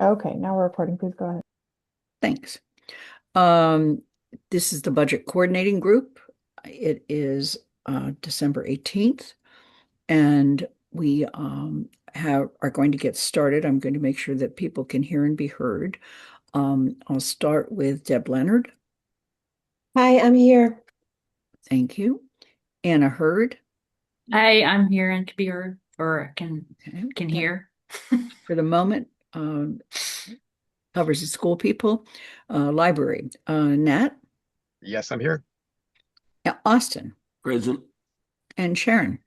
Okay, now we're recording. Please go ahead. Thanks. Um, this is the budget coordinating group. It is December 18th, and we are going to get started. I'm going to make sure that people can hear and be heard. I'll start with Deb Leonard. Hi, I'm here. Thank you. Anna Hurd. Hi, I'm here and can be heard or Okay. can hear. For the moment, covers the school people. Library. Nat. Yes, I'm here. Austin. Present. And Sharon.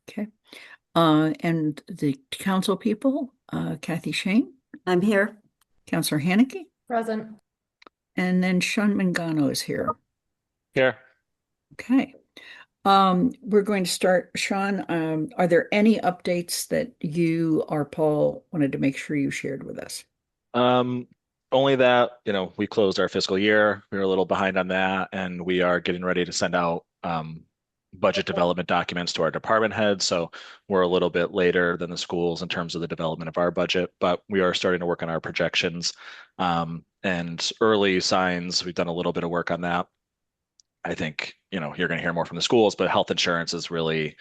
Okay. And the council people, Kathy Shane, I'm here. Councillor Haneke, Present. and then Sean Mangano is here. Here. Okay. We're going to start. Sean, are there any updates that you or Paul wanted to make sure you shared with us? Only that, we closed our fiscal year. We were a little behind on that, and we are getting ready to send out budget development documents to our department heads. So we're a little bit later than the schools in terms of the development of our budget, but we are starting to work on our projections. And early signs, we've done a little bit of work on that. I think, you're going to hear more from the schools, but health insurance is really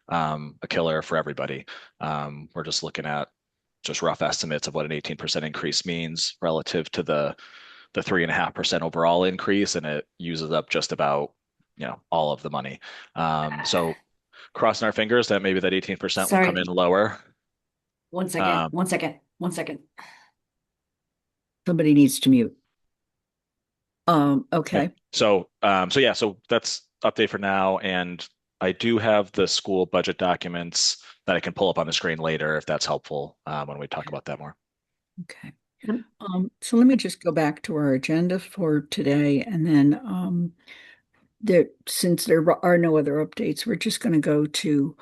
a killer for everybody. We're just looking at just rough estimates of what an 18% increase means relative to the 3.5% overall increase, and it uses up just about, all of the money. So crossing our fingers that maybe that 18% will come in lower. One second, one second, one second. Somebody needs to mute. Okay. So that's update for now. And I do have the school budget documents that I can pull up on the screen later if that's helpful when we talk about that more. Okay. So let me just go back to our agenda for today, and then since there are no other updates, we're just going to go to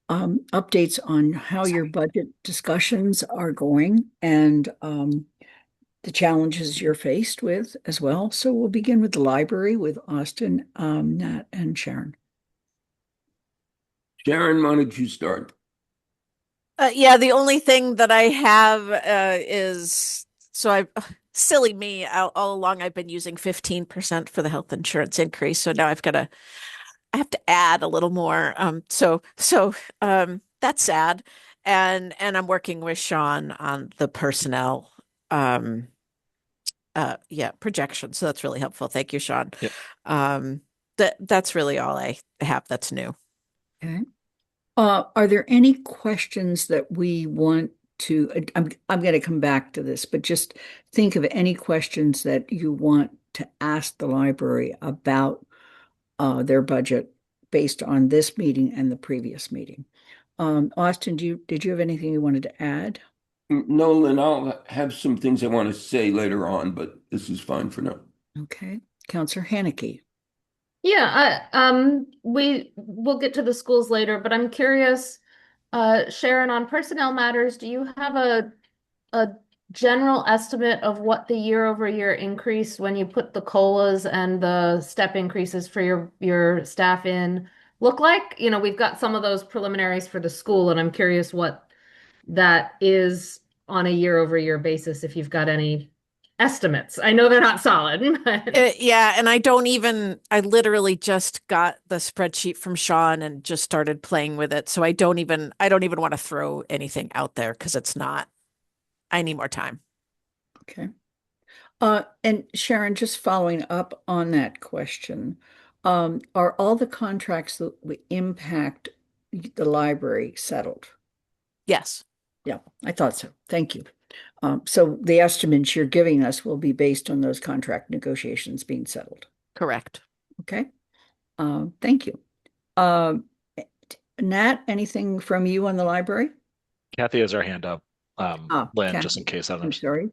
updates on how your budget discussions are going and the challenges you're faced with as well. So we'll begin with the library with Austin, Nat, and Sharon. Sharon, why don't you start? Yeah, the only thing that I have is silly me, all along I've been using 15% for the health insurance increase. So now I have to add a little more. That's sad. And I'm working with Sean on the personnel projection. So that's really helpful. Thank you, Sean. Yep. That's really all I have that's new. Okay. Are there any questions that we want to, I'm going to come back to this, but just think of any questions that you want to ask the library about their budget based on this meeting and the previous meeting. Austin, did you have anything you wanted to add? No, Lynn, I'll have some things I want to say later on, but this is fine for now. Okay. Counselor Haneke. Yeah, we will get to the schools later, but I'm curious, Sharon, on personnel matters, do you have a general estimate of what the year-over-year increase when you put the COLAs and the step increases for your staff in look like? We've got some of those preliminaries for the school, and I'm curious what that is on a year-over-year basis, if you've got any estimates. I know they're not solid, but Yeah, and I literally just got the spreadsheet from Sean and just started playing with it. So I don't even want to throw anything out there because I need more time. Okay. And Sharon, just following up on that question, are all the contracts that would impact the library settled? Yes. Yeah, I thought so. Thank you. So the estimates you're giving us will be based on those contract negotiations being settled. Correct. Okay. Thank you. Nat, anything from you on the library? Kathy has her hand up. Lynn, Kathy, just in case. I don't know. I'm sorry.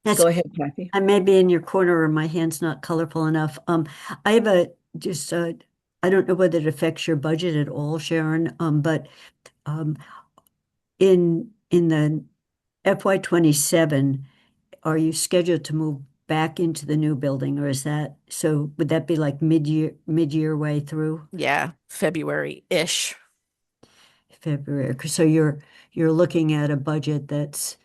That's, Go ahead, Kathy. I may be in your corner or my hand's not colorful enough. I have I don't know whether it affects your budget at all, Sharon, but um, in the FY27, are you scheduled to move back into the new building, or would that be like mid-year way through? Yeah, February-ish. February. So you're looking at a budget that's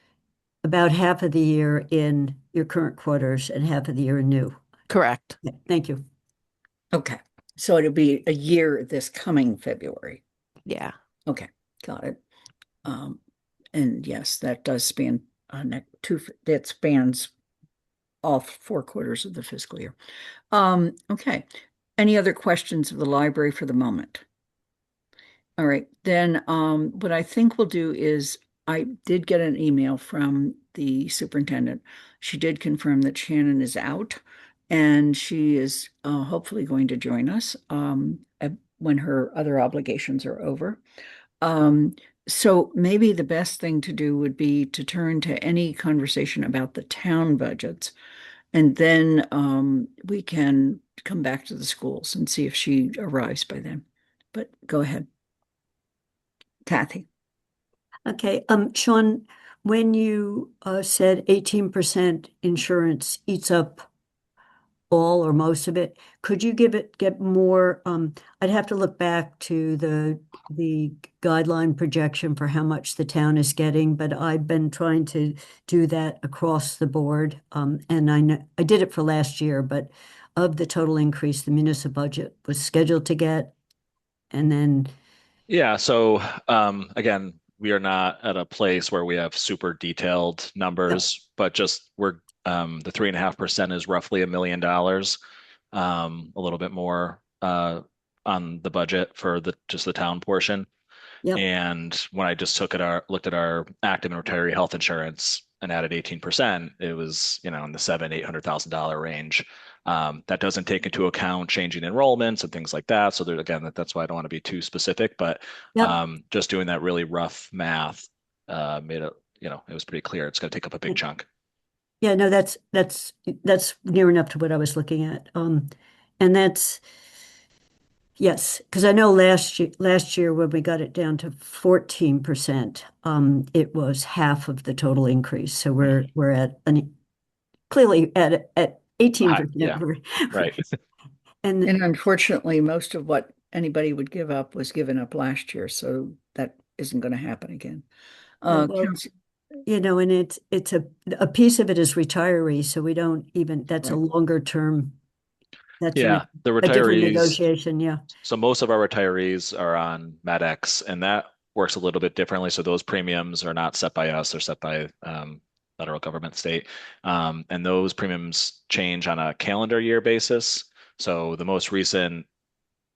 about half of the year in your current quarters and half of the year in new. Correct. Yeah, thank you. Okay, so it'll be a year this coming February. Yeah. Okay, got it. And yes, that does span that spans all 4 quarters of the fiscal year. Okay. Any other questions of the library for the moment? All right, then what I think we'll do is I did get an email from the superintendent. She did confirm that Shannon is out and she is hopefully going to join us when her other obligations are over. So maybe the best thing to do would be to turn to any conversation about the town budgets. And then we can come back to the schools and see if she arrives by then. But go ahead. Kathy. Okay, Sean, when you said 18% insurance eats up all or most of it, could you get more? I'd have to look back to the guideline projection for how much the town is getting, but I've been trying to do that across the board. And I know I did it for last year, but of the total increase, the municipal budget was scheduled to get, and then Yeah, so again, we are not at a place where we have super detailed numbers, but just we're the 3.5% is roughly $1 million, a little bit more on the budget for just the town portion. Yep. And when I just looked at our active and retiree health insurance and added 18%, it was, in the $700,000-800,000 range. That doesn't take into account changing enrollments and things like that. So there, again, that's why I don't want to be too specific, but Yep. just doing that really rough math made it, it was pretty clear it's going to take up a big chunk. Yeah, no, that's near enough to what I was looking at. And that's yes, because I know last year when we got it down to 14%, it was half of the total increase. So we're at clearly at 18%. Yeah, right. And unfortunately, most of what anybody would give up was given up last year, so that isn't going to happen again. well, and it's a piece of it is retiree, so we don't even that's a Right. longer term. That's Yeah, the a different retirees. negotiation. Yeah. So most of our retirees are on MedX, and that works a little bit differently. So those premiums are not set by us; they're set by federal government, state, and those premiums change on a calendar year basis. So the most recent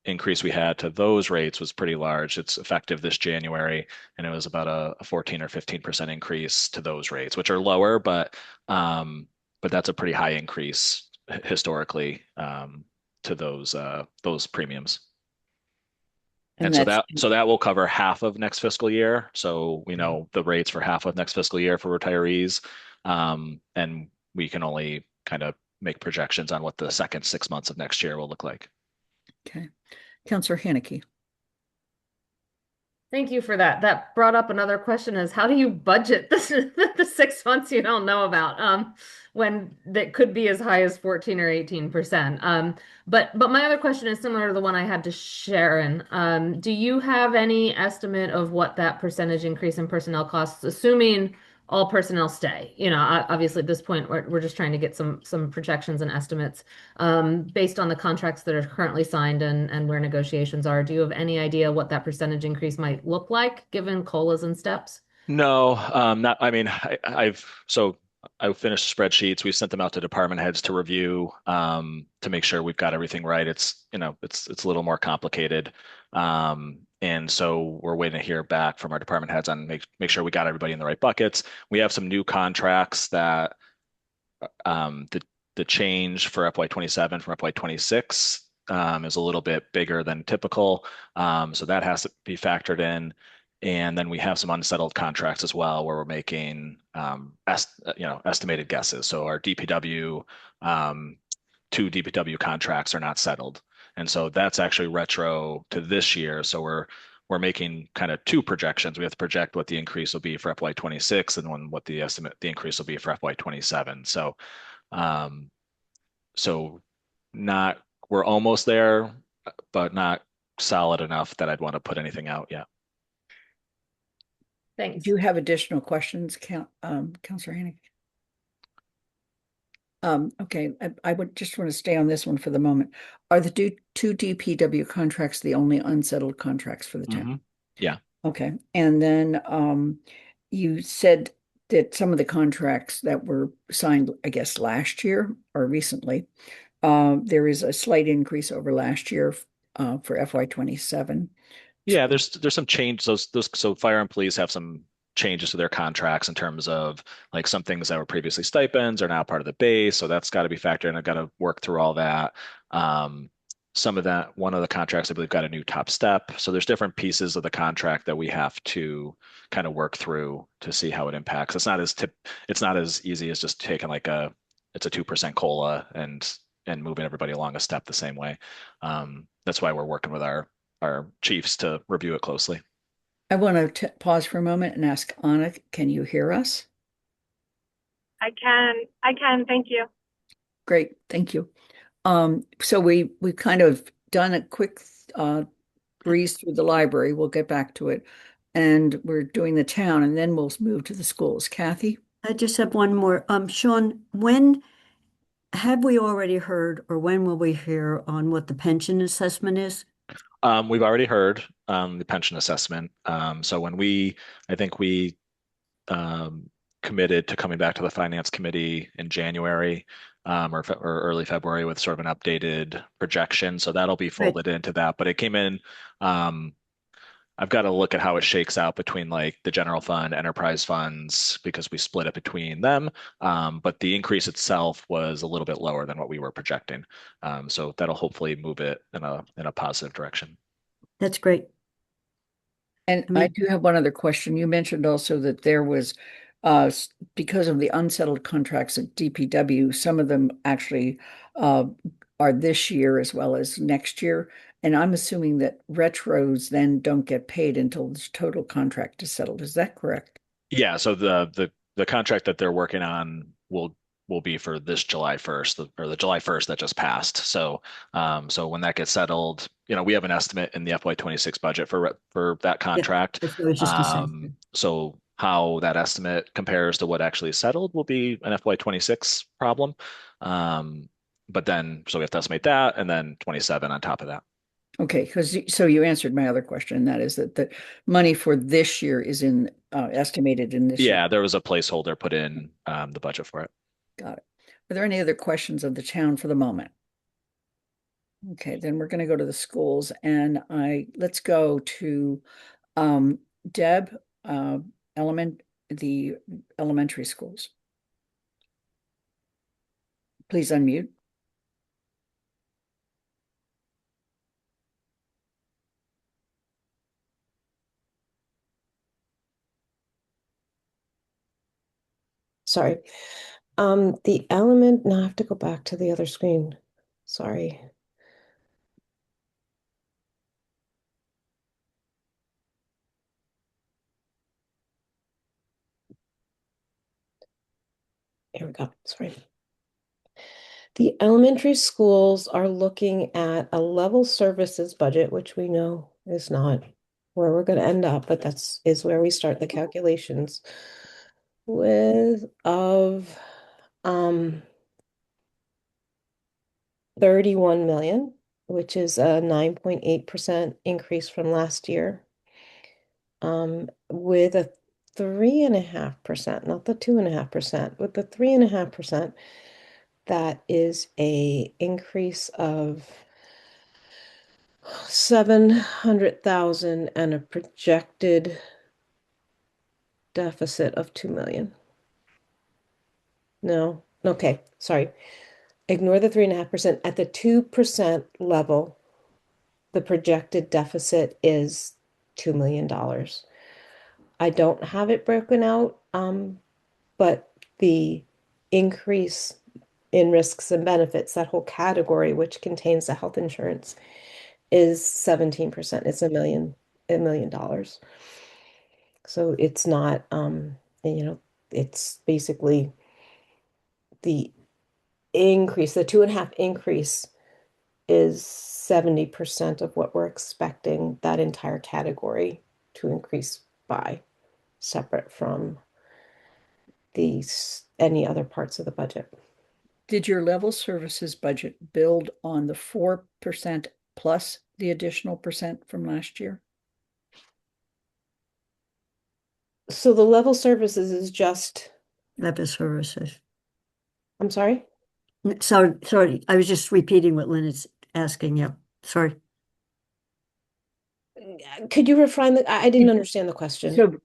increase we had to those rates was pretty large. It's effective this January, and it was about a 14 or 15% increase to those rates, which are lower, but that's a pretty high increase historically to those premiums. And so that will cover half of next fiscal year. So we know the rates for half of next fiscal year for retirees, and we can only kind of make projections on what the second 6 months of next year will look like. Okay. Counselor Haneke. Thank you for that. That brought up another question: is how do you budget the 6 months you don't know about, when that could be as high as 14 or 18%. But my other question is similar to the one I had to Sharon. Do you have any estimate of what that percentage increase in personnel costs, assuming all personnel stay? Obviously at this point we're just trying to get some projections and estimates based on the contracts that are currently signed and where negotiations are. Do you have any idea what that percentage increase might look like given COLAs and steps? No, not. I mean, I finished spreadsheets. We sent them out to department heads to review to make sure we've got everything right. It's a little more complicated. And so we're waiting to hear back from our department heads on make sure we got everybody in the right buckets. We have some new contracts that the change for FY27 from FY26 is a little bit bigger than typical. So that has to be factored in. And then we have some unsettled contracts as well, where we're making estimated guesses. So our DPW, 2 DPW contracts are not settled, and so that's actually retro to this year. So we're making kind of 2 projections. We have to project what the increase will be for FY26 and what the increase will be for FY27. So we're almost there, but not solid enough that I'd want to put anything out yet. Thanks. Do you have additional questions, Counselor Hannick? Okay, I would just want to stay on this one for the moment. Are the two DPW contracts the only unsettled contracts for the town? Mhm. Yeah. Okay, and then you said that some of the contracts that were signed, I guess, last year or recently, there is a slight increase over last year for FY27. Yeah, there's some change. Those so fire and police have some changes to their contracts in terms of like some things that were previously stipends are now part of the base, so that's got to be factored in. I've got to work through all that. Um, some of that, one of the contracts, I believe, got a new top step. So there's different pieces of the contract that we have to kind of work through to see how it impacts. It's not as easy as just taking like it's a 2% COLA and moving everybody along a step the same way. That's why we're working with our chiefs to review it closely. I want to pause for a moment and ask Anna, can you hear us? I can, thank you. Great, thank you. So we've kind of done a quick breeze through the library. We'll get back to it. And we're doing the town, and then we'll move to the schools. Kathy? I just have one more. Sean, when have we already heard, or when will we hear on what the pension assessment is? We've already heard the pension assessment. So I think we committed to coming back to the finance committee in January or early February with sort of an updated projection. So that'll be folded into that. But it came in. I've got to look at how it shakes out between like the general fund, enterprise funds, because we split it between them. But the increase itself was a little bit lower than what we were projecting. So that'll hopefully move it in a positive direction. That's great. And I do have one other question. You mentioned also that there was, because of the unsettled contracts at DPW, some of them actually are this year as well as next year. And I'm assuming that retros then don't get paid until the total contract is settled. Is that correct? Yeah, so the contract that they're working on will be for this July 1st or the July 1st that just passed. So when that gets settled, we have an estimate in the FY26 budget for that contract. That's what I was just gonna say. So how that estimate compares to what actually is settled will be an FY26 problem. But then so we have to estimate that and then 27 on top of that. Okay, so you answered my other question, and that is that the money for this year is estimated in this year. Yeah, there was a placeholder put in the budget for it. Got it. Are there any other questions of the town for the moment? Okay, then we're going to go to the schools, and let's go to Deb, the elementary schools. Please unmute. Sorry. The element, now I have to go back to the other screen. Sorry. Here we go. Sorry. The elementary schools are looking at a level services budget, which we know is not where we're going to end up, but is where we start the calculations with of 31 million, which is a 9.8% increase from last year. With a 3.5%, not the 2.5%, with the 3.5%, that is a increase of 700,000 and a projected deficit of 2 million. No, okay, sorry. Ignore the 3.5%. At the 2% level, the projected deficit is $2 million. I don't have it broken out, but the increase in risks and benefits, that whole category, which contains the health insurance, is 17%. It's $1 million. So it's not, it's basically the increase, the 2.5 increase is 70% of what we're expecting that entire category to increase by. separate from any other parts of the budget. Did your level services budget build on the 4% plus the additional percent from last year? So the level services is just, Level services. I'm sorry? Sorry, I was just repeating what Lynn is asking. Yeah, sorry. Could you refine that? I didn't understand the question. So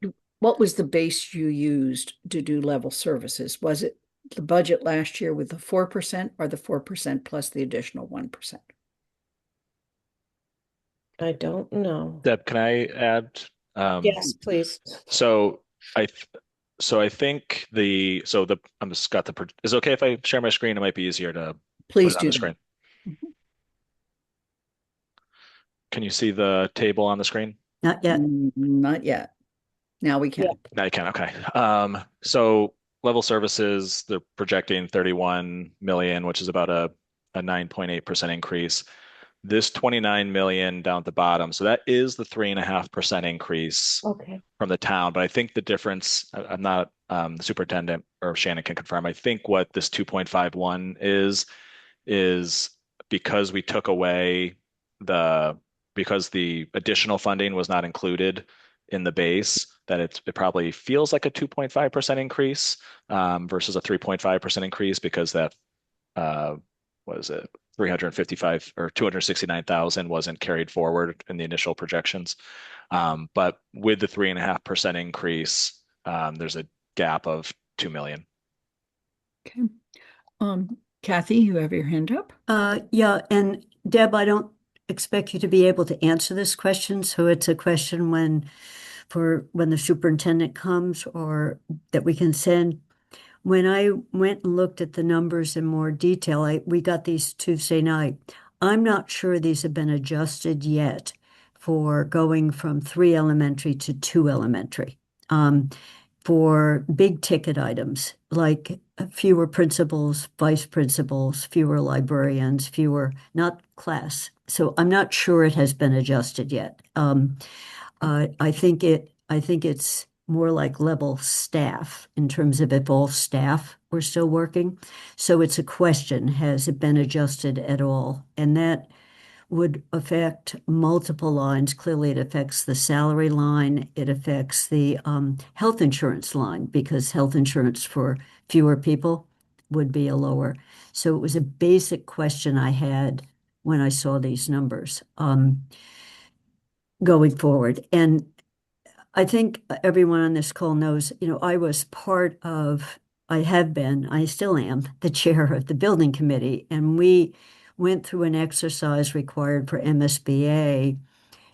what was the base you used to do level services? Was it the budget last year with the 4% or the 4% plus the additional 1%? I don't know. Deb, can I add? Yes, please. So I think I'm just got the, is it okay if I share my screen? It might be easier to put Please it on do the that. screen. Can you see the table on the screen? Not yet. Not yet. Now we can. Yeah. Now you can, okay. So level services, they're projecting 31 million, which is about a 9.8% increase. This 29 million down at the bottom, so that is the 3.5% increase Okay. from the town. But I think the difference, I'm not the superintendent, or Shannon can confirm. I think what this 2.51 is because we took away because the additional funding was not included in the base, that it probably feels like a 2.5% increase versus a 3.5% increase, because that what is it, 355 or 269,000 wasn't carried forward in the initial projections. But with the 3.5% increase, there's a gap of 2 million. Okay. Kathy, you have your hand up. Yeah, and Deb, I don't expect you to be able to answer this question, so it's a question when the superintendent comes, or that we can send. When I went and looked at the numbers in more detail, we got these Tuesday night. I'm not sure these have been adjusted yet for going from 3 elementary to 2 elementary. For big ticket items like fewer principals, vice principals, fewer librarians, not class. So I'm not sure it has been adjusted yet. I think it's more like level staff in terms of if all staff were still working. So it's a question, has it been adjusted at all? And that would affect multiple lines. Clearly, it affects the salary line. It affects the health insurance line, because health insurance for fewer people would be a lower. So it was a basic question I had when I saw these numbers going forward. And I think everyone on this call knows, I still am the chair of the building committee, and we went through an exercise required for MSBA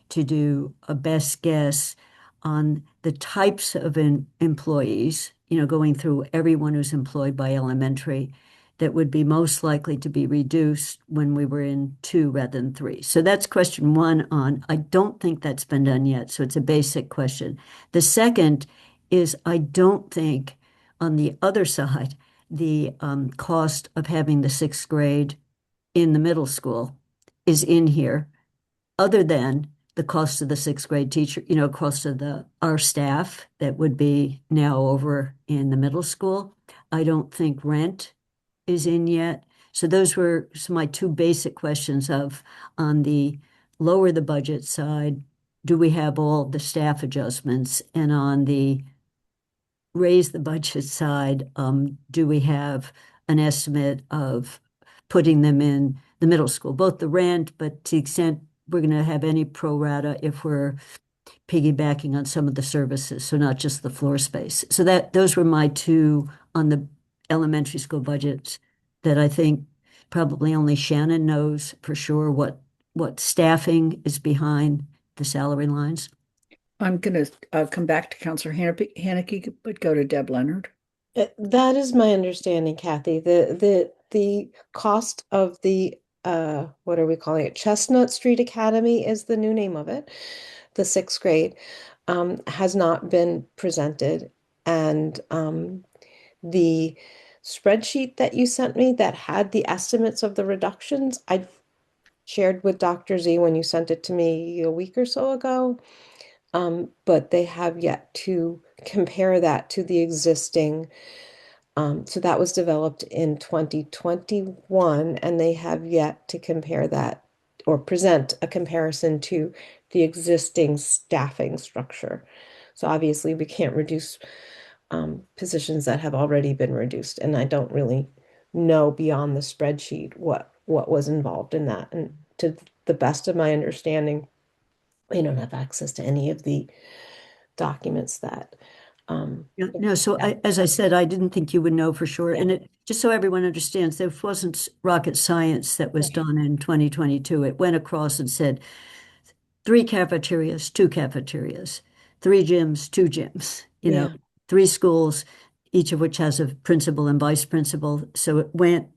to do a best guess on the types of employees, going through everyone who's employed by elementary, that would be most likely to be reduced when we were in 2 rather than 3. So that's question 1 on. I don't think that's been done yet, so it's a basic question. The second is, I don't think on the other side, the cost of having the 6th grade in the middle school is in here, other than the cost of the 6th grade teacher, cost of our staff that would be now over in the middle school. I don't think rent is in yet. So those were my 2 basic questions of, on the lower the budget side, do we have all the staff adjustments? And on the raise the budget side, do we have an estimate of putting them in the middle school, both the rent, but to the extent we're going to have any pro rata if we're piggybacking on some of the services, so not just the floor space. So those were my 2 on the elementary school budgets that I think probably only Shannon knows for sure what staffing is behind the salary lines. I'm going to come back to Counselor Haneke, but go to Deb Leonard. That is my understanding, Kathy. The cost of the what are we calling it? Chestnut Street Academy is the new name of it. The 6th grade has not been presented, and the spreadsheet that you sent me that had the estimates of the reductions, I shared with Dr. Z when you sent it to me a week or so ago. but they have yet to compare that to the existing. So that was developed in 2021, and they have yet to compare that or present a comparison to the existing staffing structure. So obviously, we can't reduce positions that have already been reduced, and I don't really know beyond the spreadsheet what was involved in that. And to the best of my understanding, I don't have access to any of the documents that. No, so as I said, I didn't think you would know for sure. And it, just so everyone understands, there wasn't rocket science that was done in 2022. It went across and said 3 cafeterias, 2 cafeterias, 3 gyms, 2 gyms, you know, 3 schools, each of which has a principal and vice principal. So it went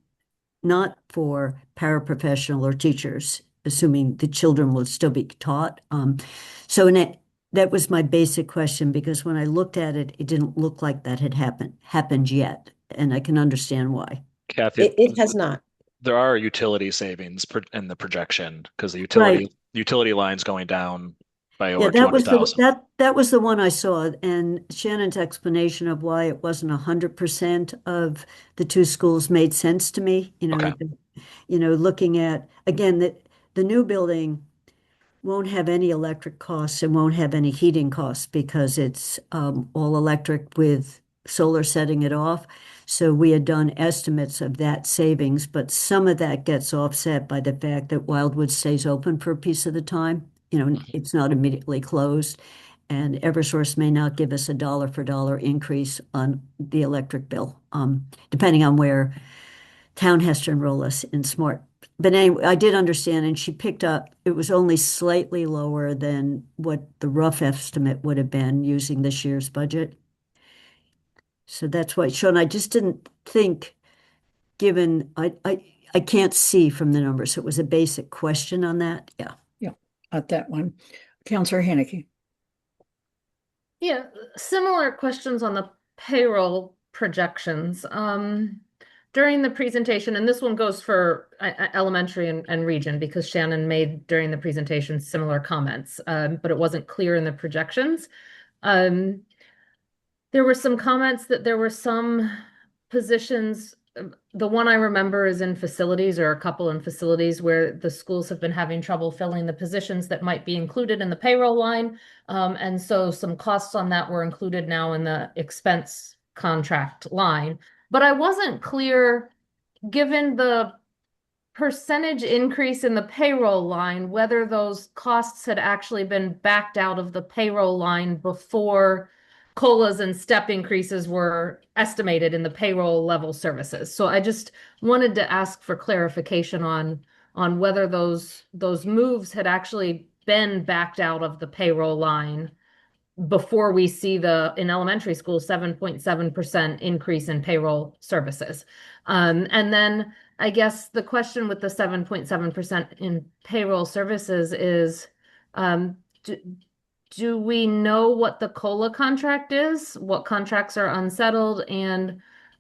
not for paraprofessional or teachers, assuming the children will still be taught. So that was my basic question, because when I looked at it, it didn't look like that had happened yet, and I can understand why. Kathy, It has not. there are utility savings in the projection because the Right. utility line's going down by Yeah, over that was 200,000. that was the one I saw, and Shannon's explanation of why it wasn't 100% of the 2 schools made sense to me. Okay. Looking at again that the new building won't have any electric costs and won't have any heating costs because it's all electric with solar setting it off. So we had done estimates of that savings, but some of that gets offset by the fact that Wildwood stays open for a piece of the time. It's not immediately closed, and Eversource may not give us a dollar for dollar increase on the electric bill, depending on where town has to enroll us in smart. But anyway, I did understand, and she picked up, it was only slightly lower than what the rough estimate would have been using this year's budget. So that's why, Sean, I just didn't think, given, I can't see from the numbers. It was a basic question on that. Yeah. Yeah, at that one. Counselor Haneke. Yeah, similar questions on the payroll projections. During the presentation, and this one goes for elementary and region because Shannon made during the presentation similar comments, but it wasn't clear in the projections. There were some comments that there were some positions. The one I remember is in facilities, or a couple in facilities, where the schools have been having trouble filling the positions that might be included in the payroll line. And so some costs on that were included now in the expense contract line. But I wasn't clear, given the percentage increase in the payroll line, whether those costs had actually been backed out of the payroll line before COLAs and step increases were estimated in the payroll level services. So I just wanted to ask for clarification on whether those moves had actually been backed out of the payroll line before we see in elementary school 7.7% increase in payroll services. And then I guess the question with the 7.7% in payroll services is, do we know what the COLA contract is, what contracts are unsettled, and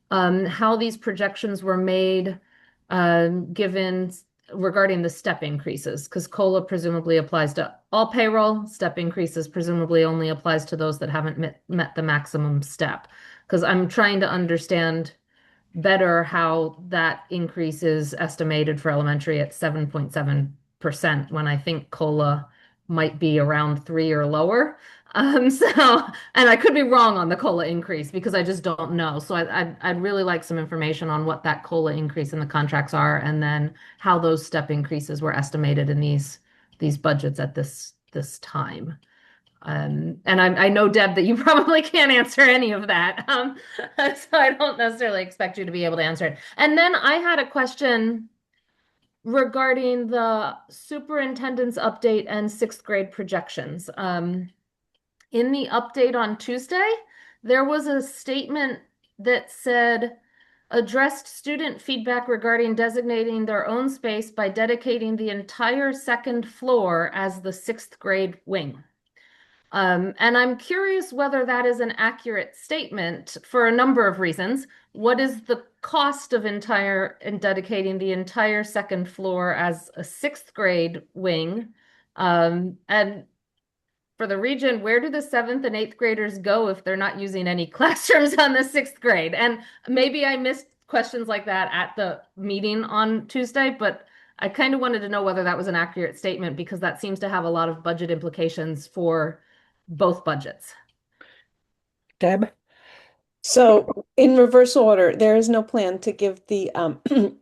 how these projections were made given regarding the step increases? Because COLA presumably applies to all payroll. Step increases presumably only applies to those that haven't met the maximum step. Because I'm trying to understand better how that increase is estimated for elementary at 7.7% when I think COLA might be around 3 or lower. And I could be wrong on the COLA increase because I just don't know. So I'd really like some information on what that COLA increase in the contracts are, and then how those step increases were estimated in these budgets at this time. And I know, Deb, that you probably can't answer any of that. So I don't necessarily expect you to be able to answer it. And then I had a question regarding the superintendent's update and 6th grade projections. In the update on Tuesday, there was a statement that said, addressed student feedback regarding designating their own space by dedicating the entire 2nd floor as the 6th grade wing. And I'm curious whether that is an accurate statement for a number of reasons. What is the cost of dedicating the entire 2nd floor as a 6th grade wing? And for the region, where do the 7th and 8th graders go if they're not using any classrooms on the 6th grade? And maybe I missed questions like that at the meeting on Tuesday, but I kind of wanted to know whether that was an accurate statement because that seems to have a lot of budget implications for both budgets. Deb? So in reverse order, there is no plan to give the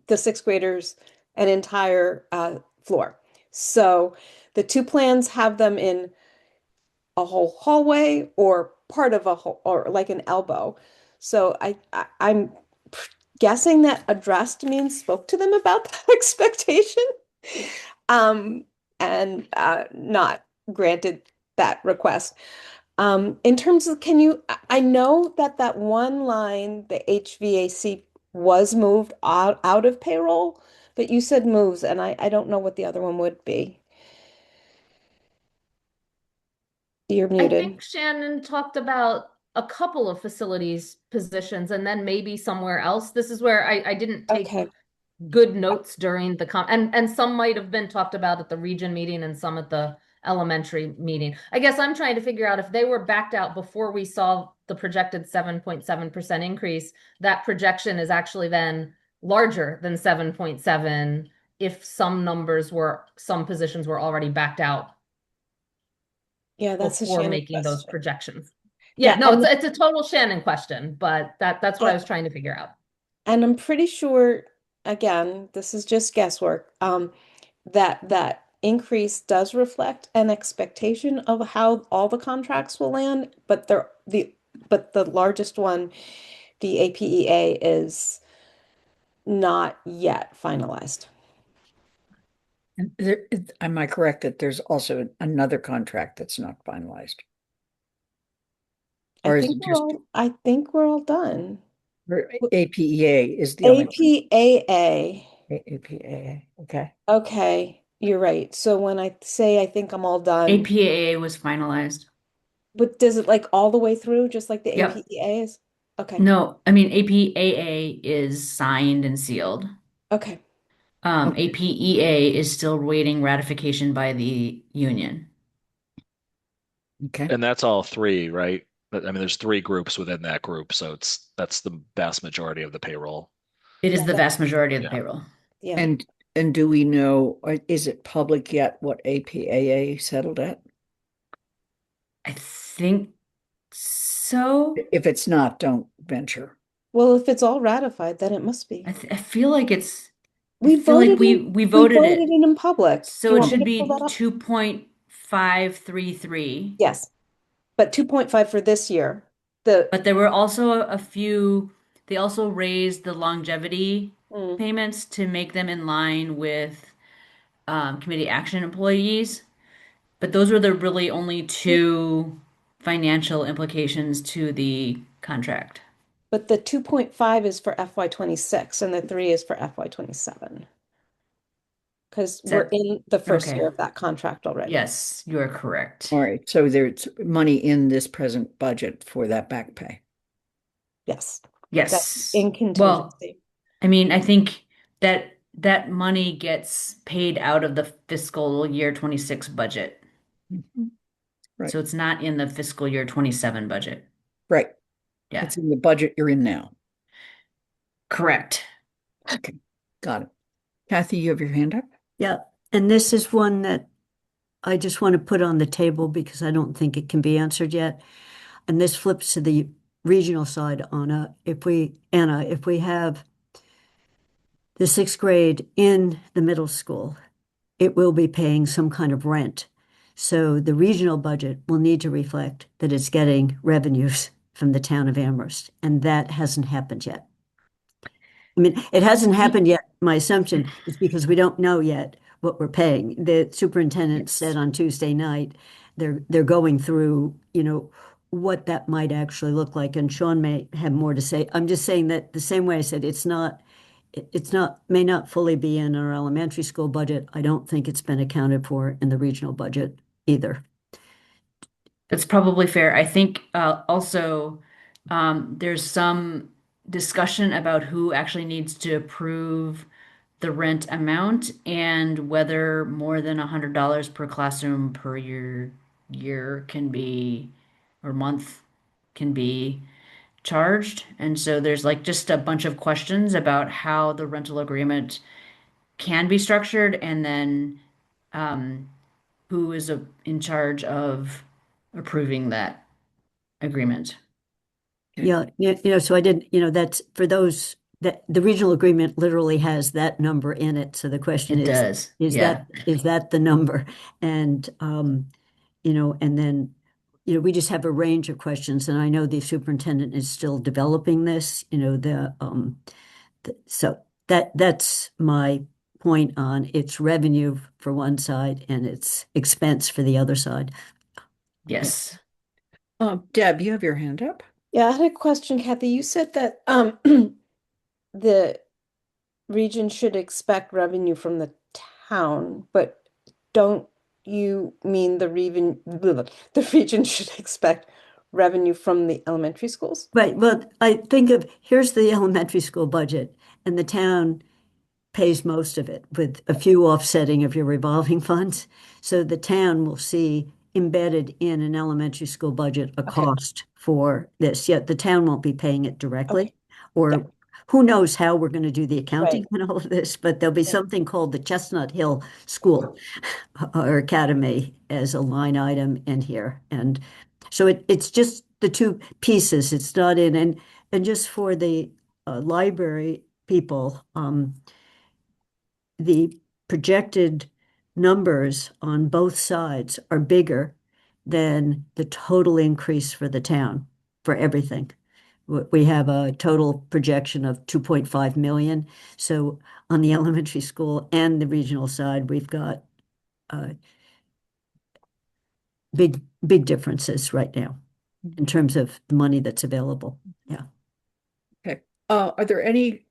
the sixth graders an entire floor. So the two plans have them in a whole hallway or part of a whole or like an elbow. So I'm guessing that addressed means spoke to them about that expectation. And not granted that request. In terms of, I know that that one line, the HVAC was moved out of payroll, but you said moves, and I don't know what the other one would be. You're I muted. think Shannon talked about a couple of facilities positions and then maybe somewhere else. This is where I didn't take Okay. good notes during the and some might have been talked about at the region meeting and some at the elementary meeting. I guess I'm trying to figure out if they were backed out before we saw the projected 7.7% increase, that projection is actually then larger than 7.7 if some positions were already backed out Yeah, that's a before Shannon making those question. projections. Yeah, Yeah, no, and- it's a total Shannon question, but that's what I was trying to figure out. And I'm pretty sure, again, this is just guesswork, that that increase does reflect an expectation of how all the contracts will land, but the largest one, the APEA, is not yet finalized. And am I correct that there's also another contract that's not finalized? Or is it just I think we're all done. or APEA is the only APAA. APAA? Okay. Okay, you're right. So when I say I think I'm all done, APAA was finalized. but does it like all the way through, just like the Yep. APEA is? Okay. No, I mean APAA is signed and sealed. Okay. Okay. APEA is still waiting ratification by the union. Okay. And that's all three, right? But I mean, there's three groups within that group, so that's the vast majority of the payroll. It is Yeah, the vast majority of the Yeah. payroll. Yeah. And do we know, or is it public yet what APAA settled at? I think so. If it's not, don't venture. Well, if it's all ratified, then it must be. I feel like it's. We I feel like voted we voted it. it in public. Do So you it want me should to pull be that up? 2.533. Yes, but 2.5 for this year. The But there were also a few, they also raised the longevity Mm. payments to make them in line with committee action employees. But those were the really only two financial implications to the contract. But the 2.5 is for FY26 and the 3 is for FY27. Because Is we're that- in the first okay. year of that contract already. Yes, you are correct. All right. So there's money in this present budget for that back pay. Yes. Yes. That's in Well, contingency. I mean, I think that money gets paid out of the fiscal year 26 budget. Mhm. Right. So it's not in the fiscal year 27 budget. Right. Yeah, It's in the budget you're in now. correct. Okay. Got it. Kathy, you have your hand up? Yeah, and this is one that I just want to put on the table because I don't think it can be answered yet. And this flips to the regional side, Anna. If we have the sixth grade in the middle school, it will be paying some kind of rent. So the regional budget will need to reflect that it's getting revenues from the town of Amherst, and that hasn't happened yet. I mean, it hasn't happened yet. My assumption is because we don't know yet what we're paying. The superintendent said on Tuesday night they're going through, what that might actually look like, and Sean may have more to say. I'm just saying that the same way I said may not fully be in our elementary school budget. I don't think it's been accounted for in the regional budget either. That's probably fair. I think also there's some discussion about who actually needs to approve the rent amount and whether more than $100 per classroom per year year can be, or month can be charged. And so there's like just a bunch of questions about how the rental agreement can be structured and then um, who is in charge of approving that agreement. Yeah, so I did, that's for those that the regional agreement literally has that number in it. So the question It does. is Yeah. that the number? And and then, we just have a range of questions, and I know the superintendent is still developing this, so that's my point on its revenue for one side and its expense for the other side. Yes. Deb, you have your hand up? Yeah, I had a question, Kathy. You said that the region should expect revenue from the town, but don't you mean the region should expect revenue from the elementary schools? Right. Well, I think here's the elementary school budget, and the town pays most of it with a few offsetting of your revolving funds. So the town will see embedded in an elementary school budget a cost for this. Yet the town won't be paying it directly, Okay. or Yeah. who knows how we're going to do the accounting Right. and all of this, but there'll be something called the Chestnut Hill School or Academy as a line item in here. And so it's just the two pieces. It's not in, and just for the library people, the projected numbers on both sides are bigger than the total increase for the town for everything. We have a total projection of 2.5 million. So on the elementary school and the regional side, we've got big differences right now in terms of the money that's available. Yeah. Okay. Are there any,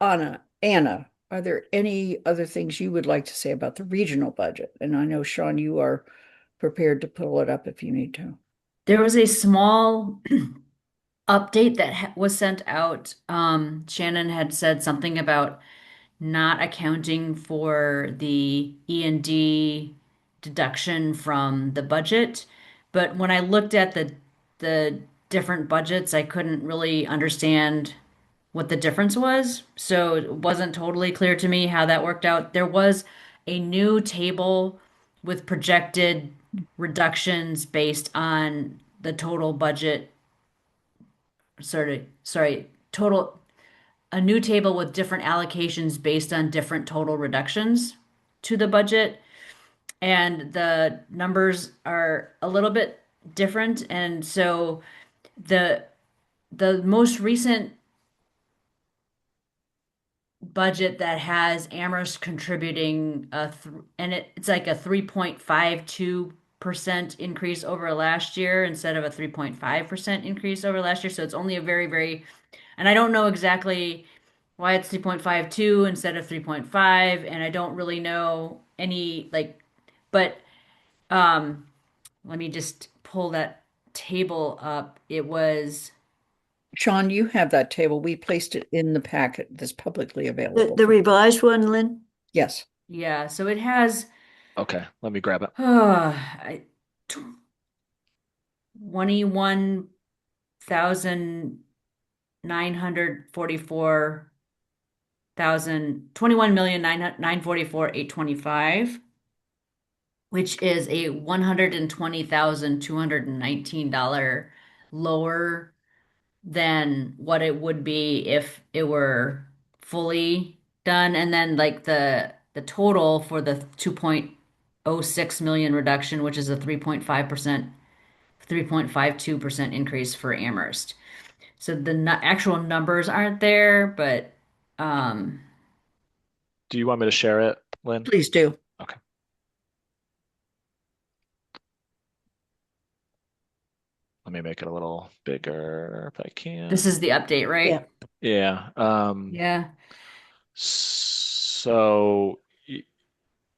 Anna, are there any other things you would like to say about the regional budget? And I know, Sean, you are prepared to pull it up if you need to. There was a small update that was sent out. Shannon had said something about not accounting for the E&D deduction from the budget. But when I looked at the different budgets, I couldn't really understand what the difference was. So it wasn't totally clear to me how that worked out. There was a new table with projected reductions based on the total budget. Sorry, total, a new table with different allocations based on different total reductions to the budget. And the numbers are a little bit different. And so the the most recent budget that has Amherst contributing and it's like a 3.52% increase over last year instead of a 3.5% increase over last year. So it's only a very, very, and I don't know exactly why it's 3.52 instead of 3.5, and I don't really know any but let me just pull that table up. It was Sean, you have that table. We placed it in the packet that's publicly available. The revised one, Lynn? Yes. yeah, so it has Okay, let me grab it. 21,944,825, which is a $120,219 lower than what it would be if it were fully done. And then like the total for the 2.06 million reduction, which is a 3.5%, 3.52% increase for Amherst. So the actual numbers aren't there, but Do you want me to share it, Lynn? Please do. Okay. Let me make it a little bigger if I can. this is the update, right? Yeah. Yeah. Yeah. So,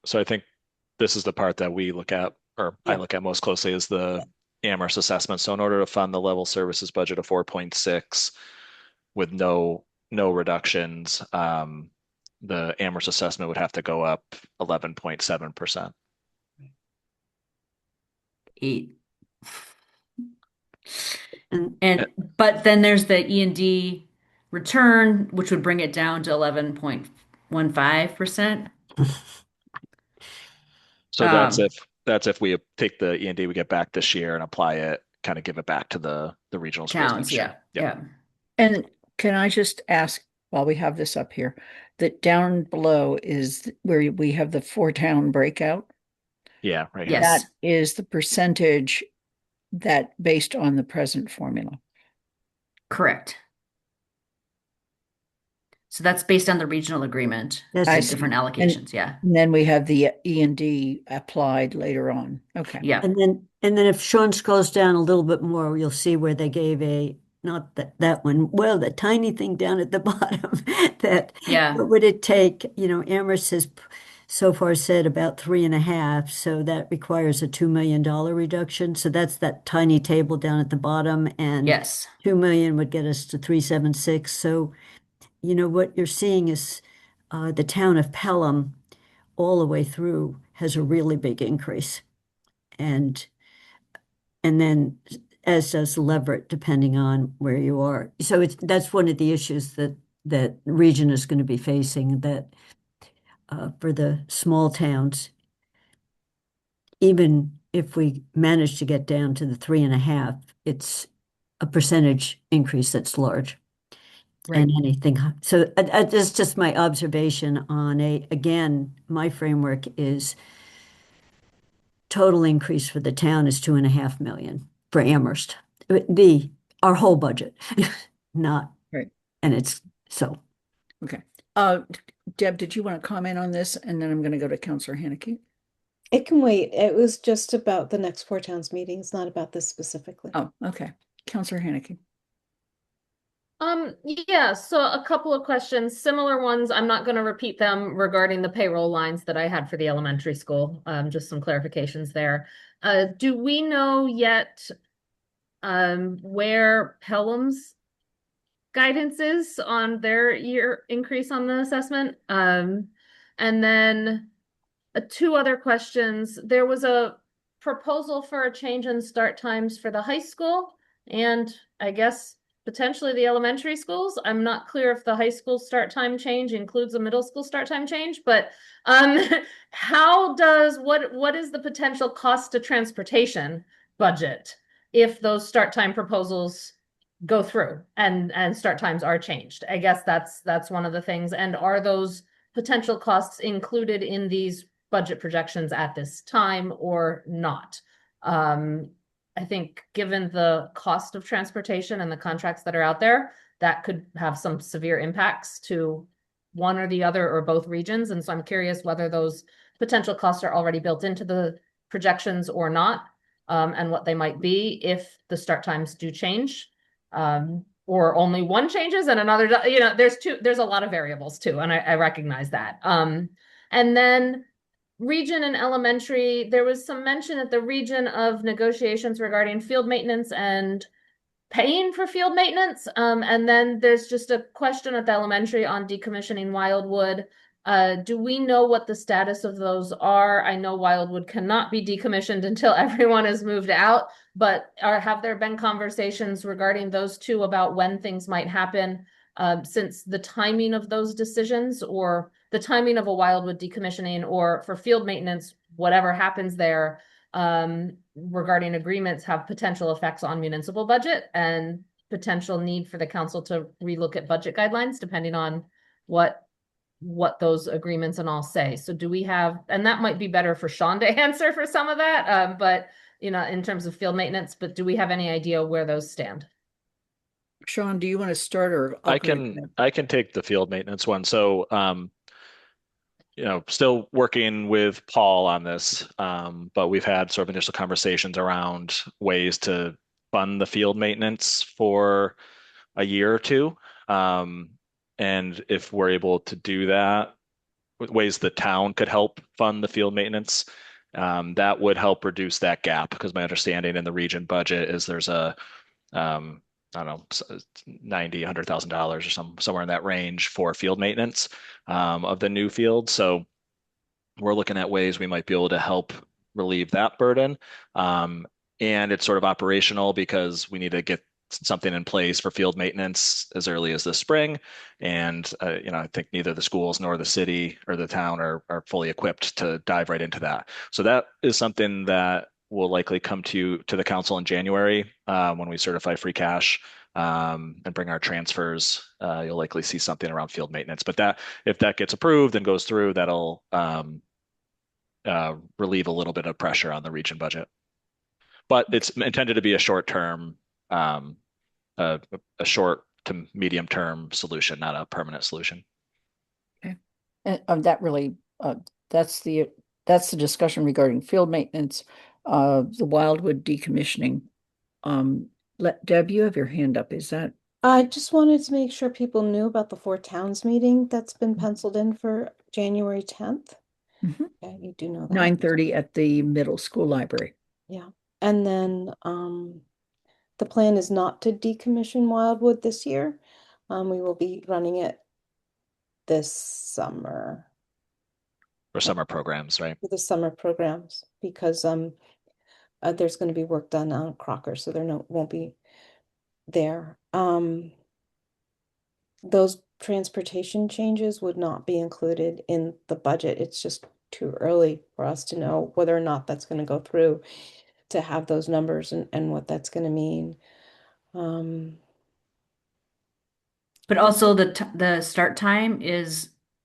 so I think this is the part that we look at, or I Yeah. look at most closely, is the Amherst assessment. So in order to fund the level services budget of 4.6 with no reductions, the Amherst assessment would have to go up 11.7%. 8. And But then there's the E&D return, which would bring it down to 11.15%. So Um, that's if we take the E&D we get back this year and apply it, kind of give it back to the regional schools towns, next year. yeah, Yep. yeah. And can I just ask, while we have this up here, that down below is where we have the 4-town breakout? Yeah, right here. Yes. That is the percentage that based on the present formula. Correct. So that's based on the regional agreement, That's the I I see. different allocations, yeah. And then we have the E&D applied later on. Okay. Yeah. And then if Sean scrolls down a little bit more, you'll see where they gave not that one, well, the tiny thing down at the bottom that Yeah. what would it take? Amherst has so far said about 3.5, so that requires a $2 million reduction. So that's that tiny table down at the bottom, and Yes. 2 million would get us to 376. So what you're seeing is the town of Pelham all the way through has a really big increase. And then as does Leverett, depending on where you are. So that's one of the issues that region is going to be facing, that for the small towns, even if we manage to get down to the 3.5, it's a percentage increase that's large. Right. And anything. So that's just my observation on again, my framework is total increase for the town is 2.5 million for Amherst. Our whole budget, not, Right. and it's so. Okay. Deb, did you want to comment on this? And then I'm going to go to Counselor Haneke. It can wait. It was just about the next 4 towns meetings, not about this specifically. Oh, okay. Counselor Haneke. Yeah, so a couple of questions, similar ones. I'm not going to repeat them regarding the payroll lines that I had for the elementary school. Just some clarifications there. Do we know yet where Pelham's guidance is on their year increase on the assessment? And then 2 other questions. There was a proposal for a change in start times for the high school and I guess potentially the elementary schools. I'm not clear if the high school start time change includes a middle school start time change, but what is the potential cost to transportation budget if those start time proposals go through and start times are changed? I guess that's one of the things. And are those potential costs included in these budget projections at this time or not? I think given the cost of transportation and the contracts that are out there, that could have some severe impacts to one or the other or both regions. And so I'm curious whether those potential costs are already built into the projections or not, and what they might be if the start times do change, or only one changes and another, there's a lot of variables too, and I recognize that. And then region and elementary, there was some mention at the region of negotiations regarding field maintenance and paying for field maintenance. And then there's just a question at the elementary on decommissioning Wildwood. Do we know what the status of those are? I know Wildwood cannot be decommissioned until everyone has moved out, but have there been conversations regarding those 2 about when things might happen? Since the timing of those decisions, or the timing of a Wildwood decommissioning, or for field maintenance, whatever happens there, regarding agreements, have potential effects on municipal budget and potential need for the council to relook at budget guidelines depending on what those agreements and all say. So do we have, and that might be better for Sean to answer for some of that, but in terms of field maintenance, but do we have any idea where those stand? Sean, do you want to start, or I can take the field maintenance one. So still working with Paul on this, but we've had sort of initial conversations around ways to fund the field maintenance for a year or 2. And if we're able to do that, ways the town could help fund the field maintenance, that would help reduce that gap, because my understanding in the region budget is there's a I don't know, $90,000, $100,000 or somewhere in that range for field maintenance of the new field. So we're looking at ways we might be able to help relieve that burden. And it's sort of operational because we need to get something in place for field maintenance as early as this spring. And I think neither the schools nor the city or the town are fully equipped to dive right into that. So that is something that will likely come to the council in January when we certify free cash and bring our transfers. You'll likely see something around field maintenance. But if that gets approved and goes through, that'll relieve a little bit of pressure on the region budget. But it's intended to be a short-term, a short to medium-term solution, not a permanent solution. Okay. And that's the discussion regarding field maintenance, the Wildwood decommissioning. Deb, you have your hand up. Is that? I just wanted to make sure people knew about the Four Towns meeting that's been penciled in for January 10th. Mhm. Yeah, you do know that. 9:30 at the middle school library. Yeah. And then the plan is not to decommission Wildwood this year. We will be running it this summer For summer programs, right? for the summer programs because there's going to be work done on Crocker, so there won't be there. Those transportation changes would not be included in the budget. It's just too early for us to know whether or not that's going to go through to have those numbers and what that's going to mean. But also the start time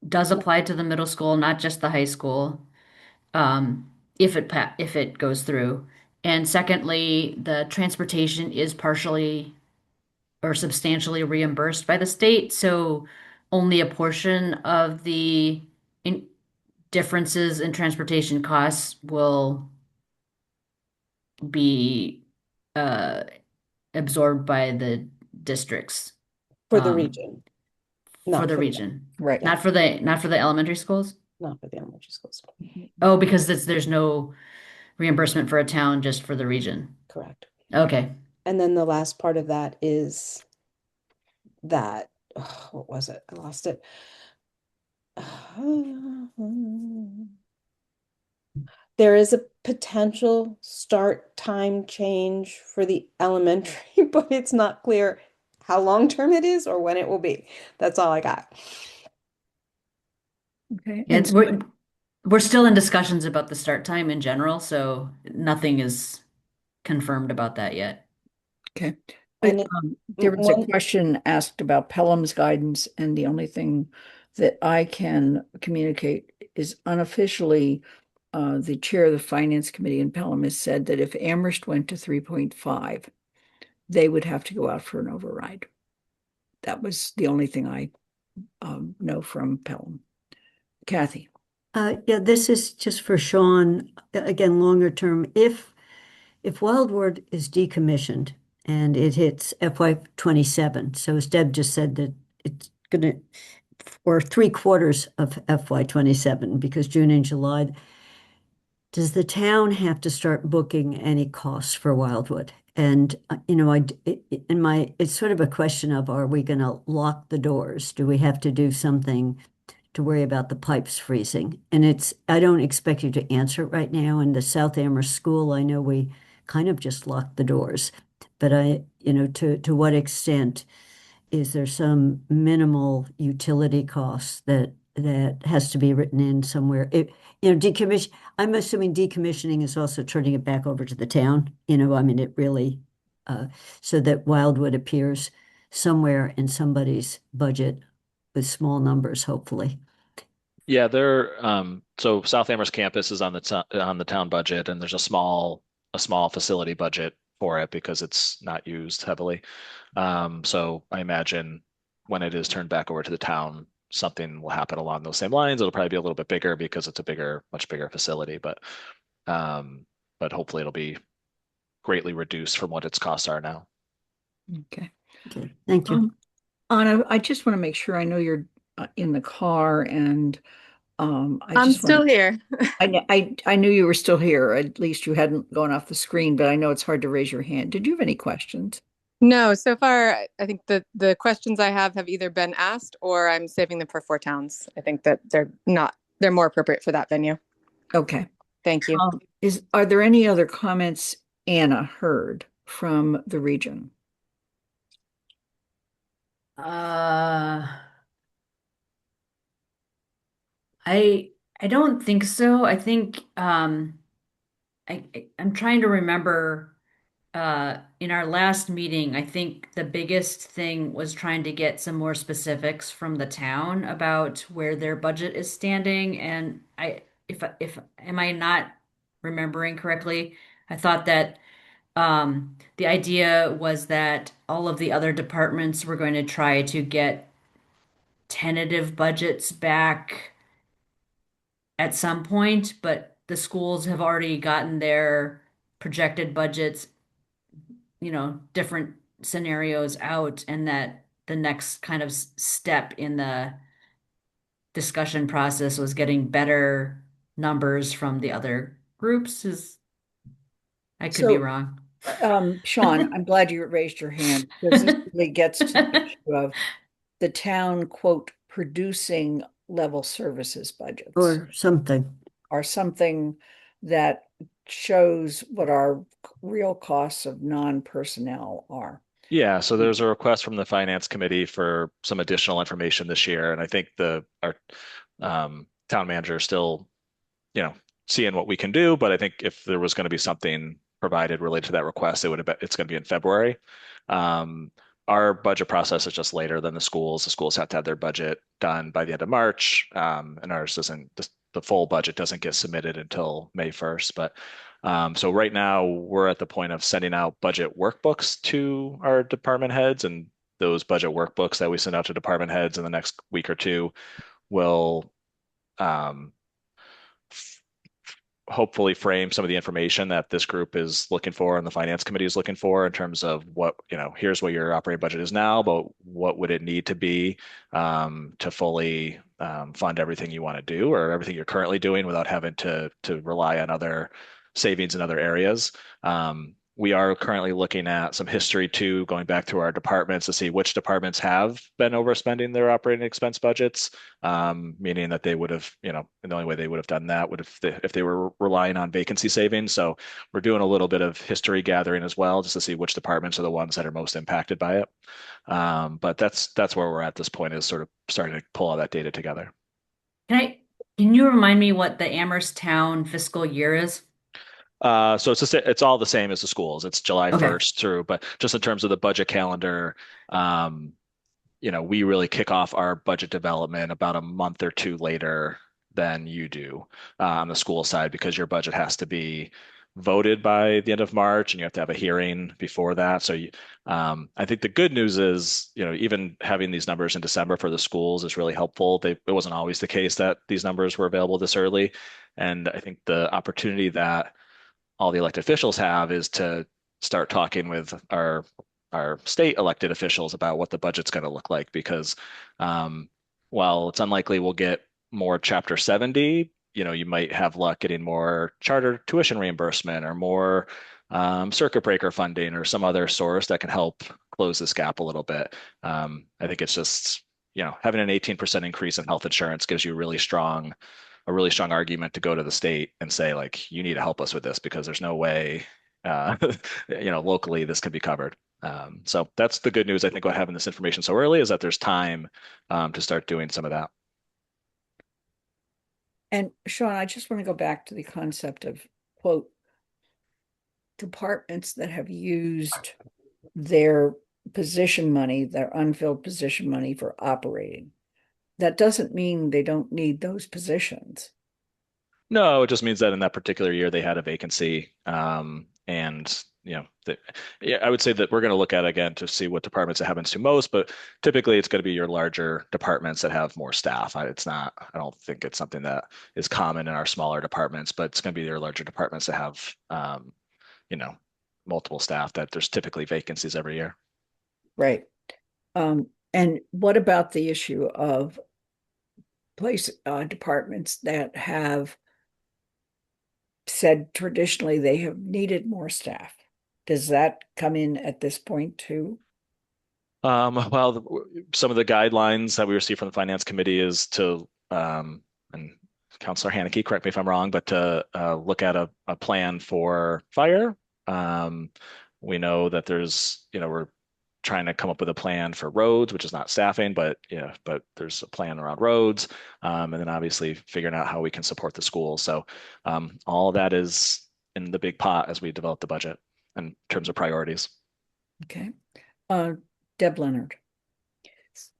does apply to the middle school, not just the high school, if it goes through. And secondly, the transportation is partially or substantially reimbursed by the state, so only a portion of the differences in transportation costs will be absorbed by the districts For the region. for Not the for region, Right. not for the elementary schools. Not for the elementary schools. Oh, because there's no reimbursement for a town, just for the region. Correct. Okay. And then the last part of that is that, what was it? I lost it. There is a potential start time change for the elementary, but it's not clear how long-term it is or when it will be. That's all I got. Okay. And we're still in discussions about the start time in general, so nothing is confirmed about that yet. Okay. And There was a question asked about Pelham's guidance, and the only thing that I can communicate is unofficially, the chair of the finance committee in Pelham has said that if Amherst went to 3.5, they would have to go out for an override. That was the only thing I know from Pelham. Kathy. Yeah, this is just for Sean, again, longer term. If Wildwood is decommissioned and it hits FY 27, so as Deb just said that it's gonna, or 3/4 of FY 27, because June and July, does the town have to start booking any costs for Wildwood? And it's sort of a question of, are we going to lock the doors? Do we have to do something to worry about the pipes freezing? And I don't expect you to answer it right now. In the South Amherst School, I know we kind of just locked the doors, but to what extent is there some minimal utility costs that has to be written in somewhere? Decommission. I'm assuming decommissioning is also turning it back over to the town. It really, so that Wildwood appears somewhere in somebody's budget with small numbers, hopefully. Yeah, so South Amherst campus is on the town budget, and there's a small facility budget for it because it's not used heavily. So I imagine when it is turned back over to the town, something will happen along those same lines. It'll probably be a little bit bigger because it's a much bigger facility, but hopefully it'll be greatly reduced from what its costs are now. Okay. Okay, thank you. Anna, I just want to make sure I know you're in the car, and I'm still here. I knew you were still here. At least you hadn't gone off the screen, but I know it's hard to raise your hand. Did you have any questions? No, so far, I think the questions I have either been asked or I'm saving them for Four Towns. I think that they're more appropriate for that venue. Okay. Thank you. Are there any other comments Anna heard from the region? I don't think so. I think I'm trying to remember in our last meeting, I think the biggest thing was trying to get some more specifics from the town about where their budget is standing. And if am I not remembering correctly? I thought that the idea was that all of the other departments were going to try to get tentative budgets back at some point, but the schools have already gotten their projected budgets, different scenarios out, and that the next kind of step in the discussion process was getting better numbers from the other groups. I could be So, wrong. Sean, I'm glad you raised your hand because this really gets to the issue of the town, quote, producing level services budgets Or something. or something that shows what our real costs of non-personnel are. Yeah, so there's a request from the finance committee for some additional information this year, and I think our town manager is still, seeing what we can do. But I think if there was going to be something provided related to that request, it's going to be in February. Our budget process is just later than the schools. The schools have to have their budget done by the end of March, and ours doesn't. The full budget doesn't get submitted until May 1st. But so right now we're at the point of sending out budget workbooks to our department heads, and those budget workbooks that we send out to department heads in the next week or two will um, hopefully frame some of the information that this group is looking for and the finance committee is looking for in terms of what, here's what your operating budget is now, but what would it need to be to fully fund everything you want to do or everything you're currently doing without having to rely on other savings in other areas. We are currently looking at some history too, going back to our departments to see which departments have been overspending their operating expense budgets, meaning that they would have, and the only way they would have done that would have if they were relying on vacancy savings. So we're doing a little bit of history gathering as well, just to see which departments are the ones that are most impacted by it. But that's where we're at this point, is sort of starting to pull all that data together. Can you remind me what the Amherst Town fiscal year is? So it's all the same as the schools. It's July 1st through, but just in terms of the budget calendar, we really kick off our budget development about a month or two later than you do on the school side, because your budget has to be voted by the end of March and you have to have a hearing before that. So I think the good news is, even having these numbers in December for the schools is really helpful. It wasn't always the case that these numbers were available this early. And I think the opportunity that all the elected officials have is to start talking with our state elected officials about what the budget's going to look like, because while it's unlikely we'll get more Chapter 70, you might have luck getting more charter tuition reimbursement or more circuit breaker funding or some other source that can help close this gap a little bit. I think it's just, having an 18% increase in health insurance gives you a really strong argument to go to the state and say, like, you need to help us with this, because there's no way, locally this can be covered. So that's the good news, I think, about having this information so early, is that there's time to start doing some of that. And Sean, I just want to go back to the concept of, quote, departments that have used their position money, their unfilled position money for operating. That doesn't mean they don't need those positions. No, it just means that in that particular year they had a vacancy. And I would say that we're going to look at again to see what departments it happens to most, but typically it's going to be your larger departments that have more staff. I don't think it's something that is common in our smaller departments, but it's going to be your larger departments that have, multiple staff, that there's typically vacancies every year. Right. And what about the issue of departments that have said traditionally they have needed more staff? Does that come in at this point too? Well, some of the guidelines that we receive from the finance committee is to, and Counselor Haneke, correct me if I'm wrong, but to look at a plan for fire. We know that we're trying to come up with a plan for roads, which is not staffing, but but there's a plan around roads, and then obviously figuring out how we can support the schools. So all of that is in the big pot as we develop the budget in terms of priorities. Okay. Deb Leonard.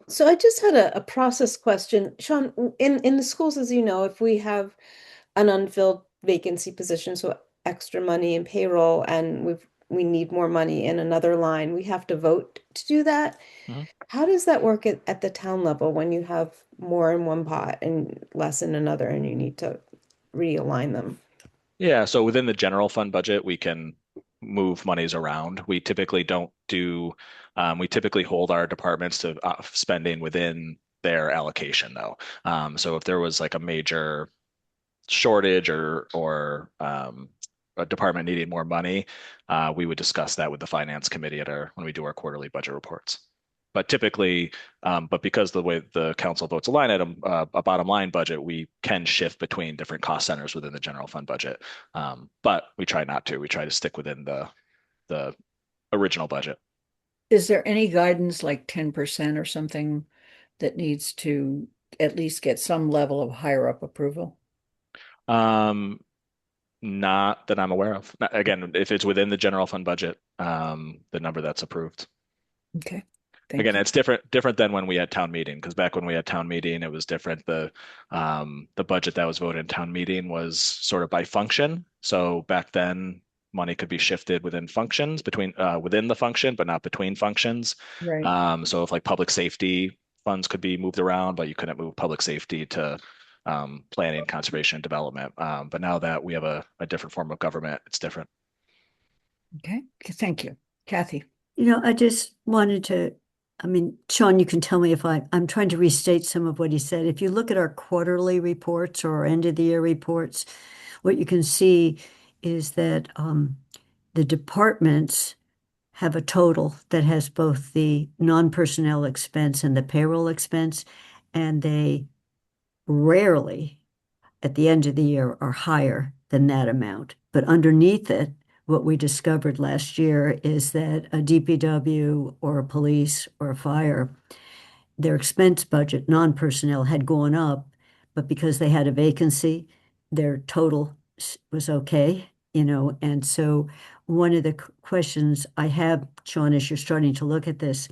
So I just had a process question. Sean, in the schools, as you know, if we have an unfilled vacancy position, so extra money in payroll, and we need more money in another line, we have to vote to do that. Mhm. How does that work at the town level when you have more in one pot and less in another, and you need to realign them? Yeah, so within the general fund budget, we can move monies around. We typically hold our departments to spending within their allocation though. So if there was like a major shortage or a department needing more money, we would discuss that with the finance committee when we do our quarterly budget reports. But typically, but because the way the council votes a line item, a bottom line budget, we can shift between different cost centers within the general fund budget. But we try not to. We try to stick within the original budget. Is there any guidance like 10% or something that needs to at least get some level of higher up approval? Not that I'm aware of. Again, if it's within the general fund budget, the number that's approved. Okay. Thank Again, you. it's different than when we had town meeting, because back when we had town meeting, it was different. The budget that was voted in town meeting was sort of by function. So back then, money could be shifted within functions within the function, but not between functions. Right. So if like public safety funds could be moved around, but you couldn't move public safety to planning, conservation, development. But now that we have a different form of government, it's different. Okay. Thank you. Kathy. I just wanted to, Sean, you can tell me if I'm trying to restate some of what he said. If you look at our quarterly reports or our end of the year reports, what you can see is that the departments have a total that has both the non-personnel expense and the payroll expense, and they rarely at the end of the year are higher than that amount. But underneath it, what we discovered last year is that a DPW or a police or a fire, their expense budget, non-personnel, had gone up, but because they had a vacancy, their total was okay, and so one of the questions I have, Sean, as you're starting to look at this,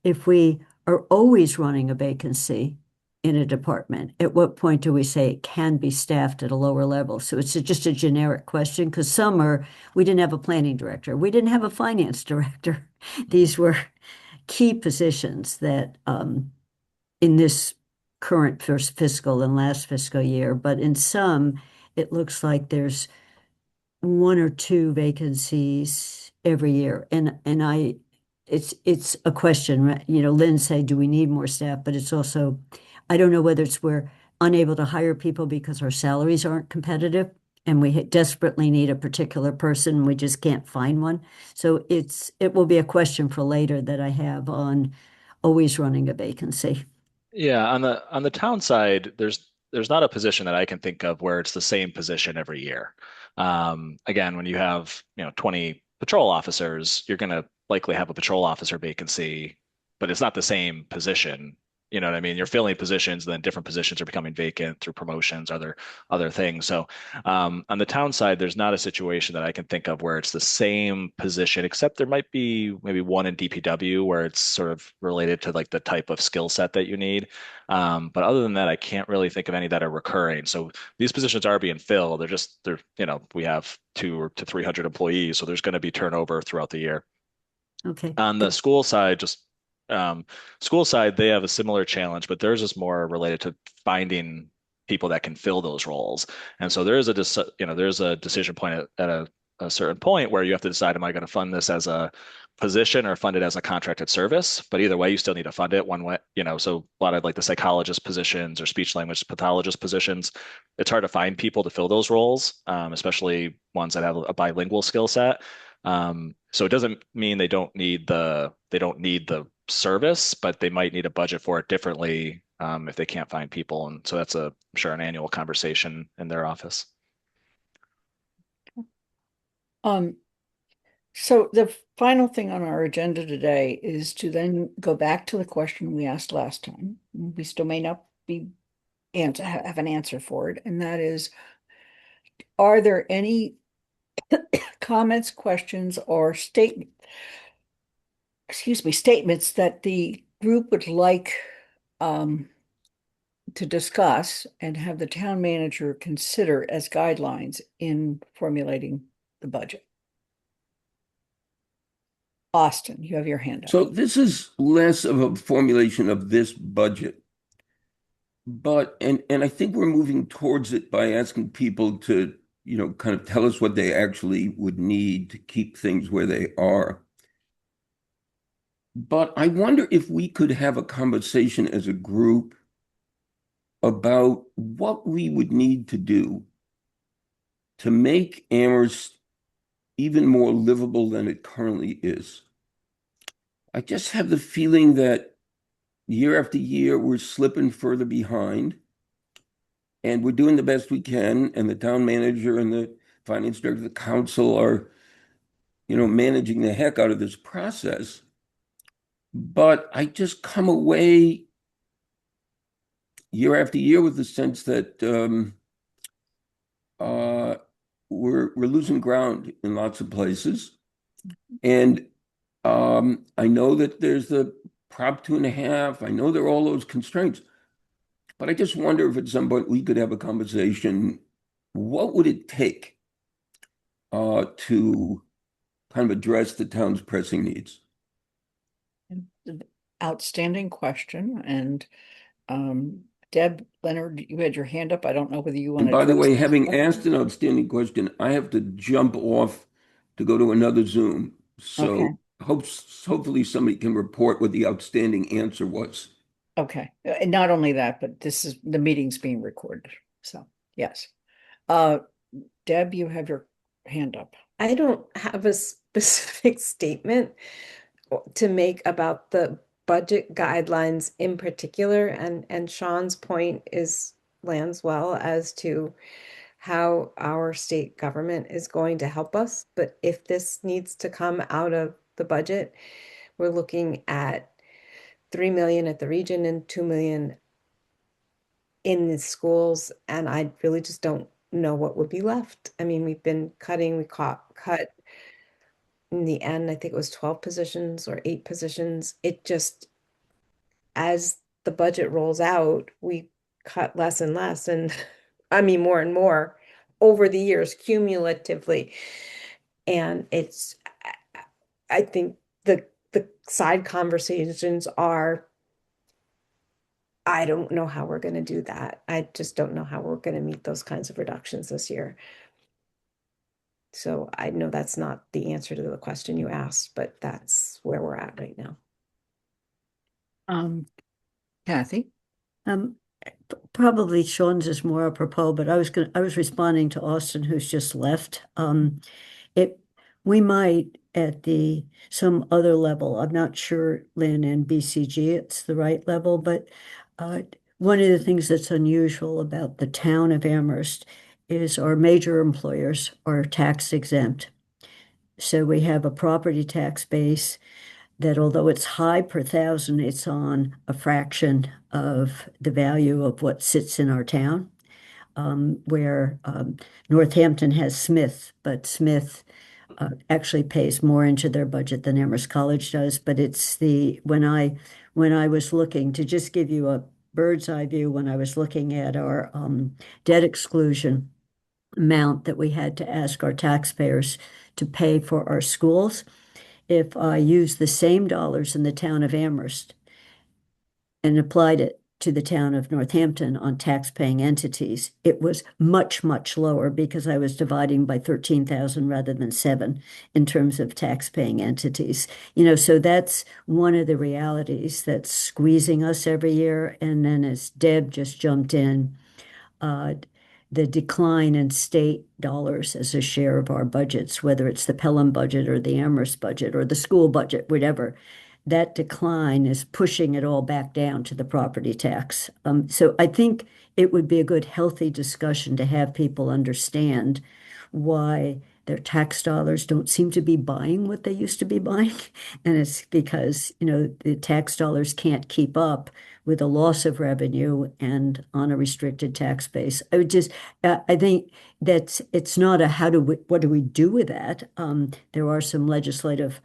if we are always running a vacancy in a department, at what point do we say it can be staffed at a lower level? So it's just a generic question, because we didn't have a planning director, we didn't have a finance director. These were key positions that in this current first fiscal and last fiscal year, but in some, it looks like there's one or two vacancies every year. And it's a question, right? Lynn said, do we need more staff? But it's also, I don't know whether we're unable to hire people because our salaries aren't competitive and we desperately need a particular person and we just can't find one. So it will be a question for later that I have on always running a vacancy. Yeah, on the town side, there's not a position that I can think of where it's the same position every year. Again, when you have 20 patrol officers, you're going to likely have a patrol officer vacancy, but it's not the same position. You know what I mean? You're filling positions, then different positions are becoming vacant through promotions, other things. So on the town side, there's not a situation that I can think of where it's the same position, except there might be maybe one in DPW where it's sort of related to like the type of skill set that you need. But other than that, I can't really think of any that are recurring. So these positions are being filled. We have 200 to 300 employees, so there's going to be turnover throughout the year. Okay. On the school side, they have a similar challenge, but theirs is more related to finding people that can fill those roles. And so there's a decision point at a certain point where you have to decide, am I going to fund this as a position or fund it as a contracted service? But either way, you still need to fund it one way, so a lot of like the psychologist positions or speech language pathologist positions, it's hard to find people to fill those roles, especially ones that have a bilingual skill set. So it doesn't mean they don't need the service, but they might need a budget for it differently if they can't find people. And so that's I'm sure, an annual conversation in their office. So the final thing on our agenda today is to then go back to the question we asked last time. We still may not have an answer for it, and that is, are there any comments, questions, or statements that the group would like to discuss and have the town manager consider as guidelines in formulating the budget? Austin, you have your hand up. So this is less of a formulation of this budget, but and I think we're moving towards it by asking people to, kind of tell us what they actually would need to keep things where they are. But I wonder if we could have a conversation as a group about what we would need to do to make Amherst even more livable than it currently is. I just have the feeling that year after year, we're slipping further behind, and we're doing the best we can, and the town manager and the finance director of the council are, managing the heck out of this process. But I just come away year after year with the sense that we're losing ground in lots of places. And I know that there's the Prop 2.5. I know there are all those constraints, but I just wonder if at some point we could have a conversation. What would it take to kind of address the town's pressing needs? Outstanding question. And Deb Leonard, you had your hand up. I don't know whether you want And to. by the way, having question. asked an outstanding question, I have to jump off to go to another Zoom. So Okay. hopefully somebody can report what the outstanding answer was. Okay. And not only that, but the meeting's being recorded. So yes. Deb, you have your hand up. I don't have a specific statement to make about the budget guidelines in particular, and Sean's point lands well as to how our state government is going to help us. But if this needs to come out of the budget, we're looking at 3 million at the region and 2 million in the schools, and I really just don't know what would be left. I mean, we've been cutting, cut in the end, I think it was 12 positions or 8 positions. It just, as the budget rolls out, we cut less and less, and I mean more and more over the years cumulatively. And I think the side conversations are, I don't know how we're going to do that. I just don't know how we're going to meet those kinds of reductions this year. So I know that's not the answer to the question you asked, but that's where we're at right now. Kathy? Probably Sean's is more apropos, but I was responding to Austin, who's just left. We might at some other level, I'm not sure, Lynn, and BCG, it's the right level, but one of the things that's unusual about the town of Amherst is our major employers are tax exempt. So we have a property tax base that, although it's high per thousand, it's on a fraction of the value of what sits in our town, where Northampton has Smith, but Smith actually pays more into their budget than Amherst College does. But it's when I was looking, to just give you a bird's eye view, when I was looking at our debt exclusion amount that we had to ask our taxpayers to pay for our schools, if I used the same dollars in the town of Amherst and applied it to the town of Northampton on tax-paying entities, it was much, much lower because I was dividing by 13,000 rather than 7 in terms of tax-paying entities. So that's one of the realities that's squeezing us every year. And then, as Deb just jumped in, the decline in state dollars as a share of our budgets, whether it's the Pelham budget or the Amherst budget or the school budget, whatever, that decline is pushing it all back down to the property tax. So I think it would be a good, healthy discussion to have people understand why their tax dollars don't seem to be buying what they used to be buying. And it's because, the tax dollars can't keep up with a loss of revenue and on a restricted tax base. I think it's not a what do we do with that? There are some legislative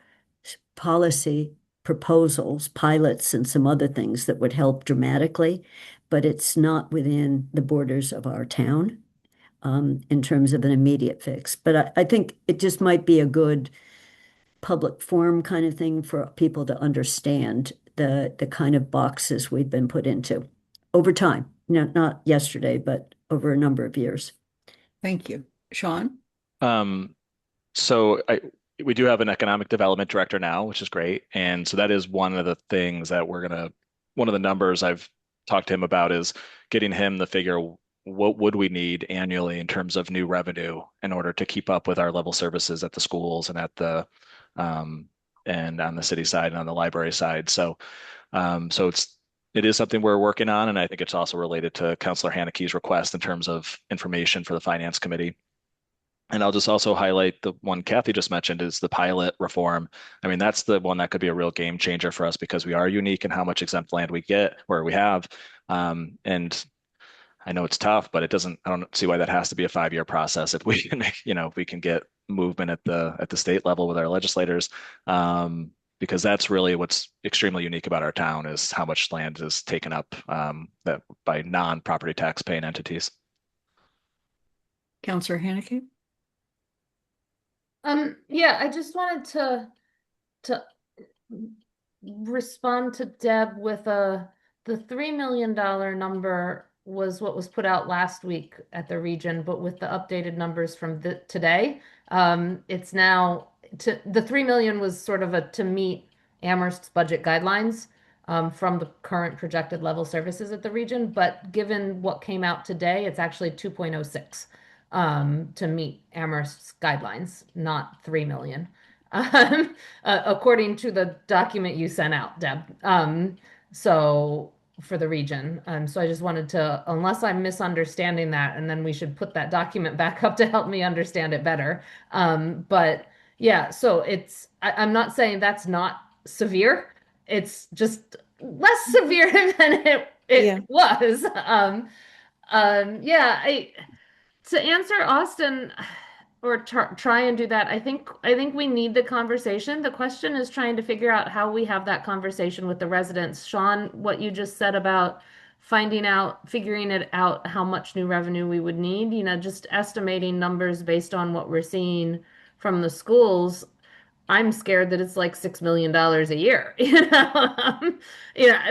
policy proposals, pilots, and some other things that would help dramatically, but it's not within the borders of our town in terms of an immediate fix. But I think it just might be a good public forum kind of thing for people to understand the kind of boxes we've been put into over time, not yesterday, but over a number of years. Thank you. Sean? So we do have an economic development director now, which is great. And so that is one of the things that one of the numbers I've talked to him about is getting him the figure, what would we need annually in terms of new revenue in order to keep up with our level services at the schools and and on the city side and on the library side. So it is something we're working on, and I think it's also related to Councilor Haneke's request in terms of information for the Finance Committee. And I'll just also highlight the one Kathy just mentioned is the pilot reform. I mean, that's the one that could be a real game changer for us because we are unique in how much exempt land we get where we have. And I know it's tough, but I don't see why that has to be a 5-year process. If we can, if we can get movement at the state level with our legislators, because that's really what's extremely unique about our town is how much land is taken up that by non-property tax paying entities. Councilor Haneke? Yeah, I just wanted to respond to Deb with the $3 million number was what was put out last week at the region, but with the updated numbers from today, it's now the 3 million was sort of to meet Amherst's budget guidelines from the current projected level services at the region. But given what came out today, it's actually 2.06 to meet Amherst's guidelines, not 3 million. According to the document you sent out, Deb. So for the region. So I just wanted to, unless I'm misunderstanding that, and then we should put that document back up to help me understand it better. But yeah, so I'm not saying that's not severe. It's just less severe than it was. To answer Austin or try and do that, I think we need the conversation. The question is trying to figure out how we have that conversation with the residents. Sean, what you just said about figuring it out how much new revenue we would need, just estimating numbers based on what we're seeing from the schools. I'm scared that it's like $6 million a year,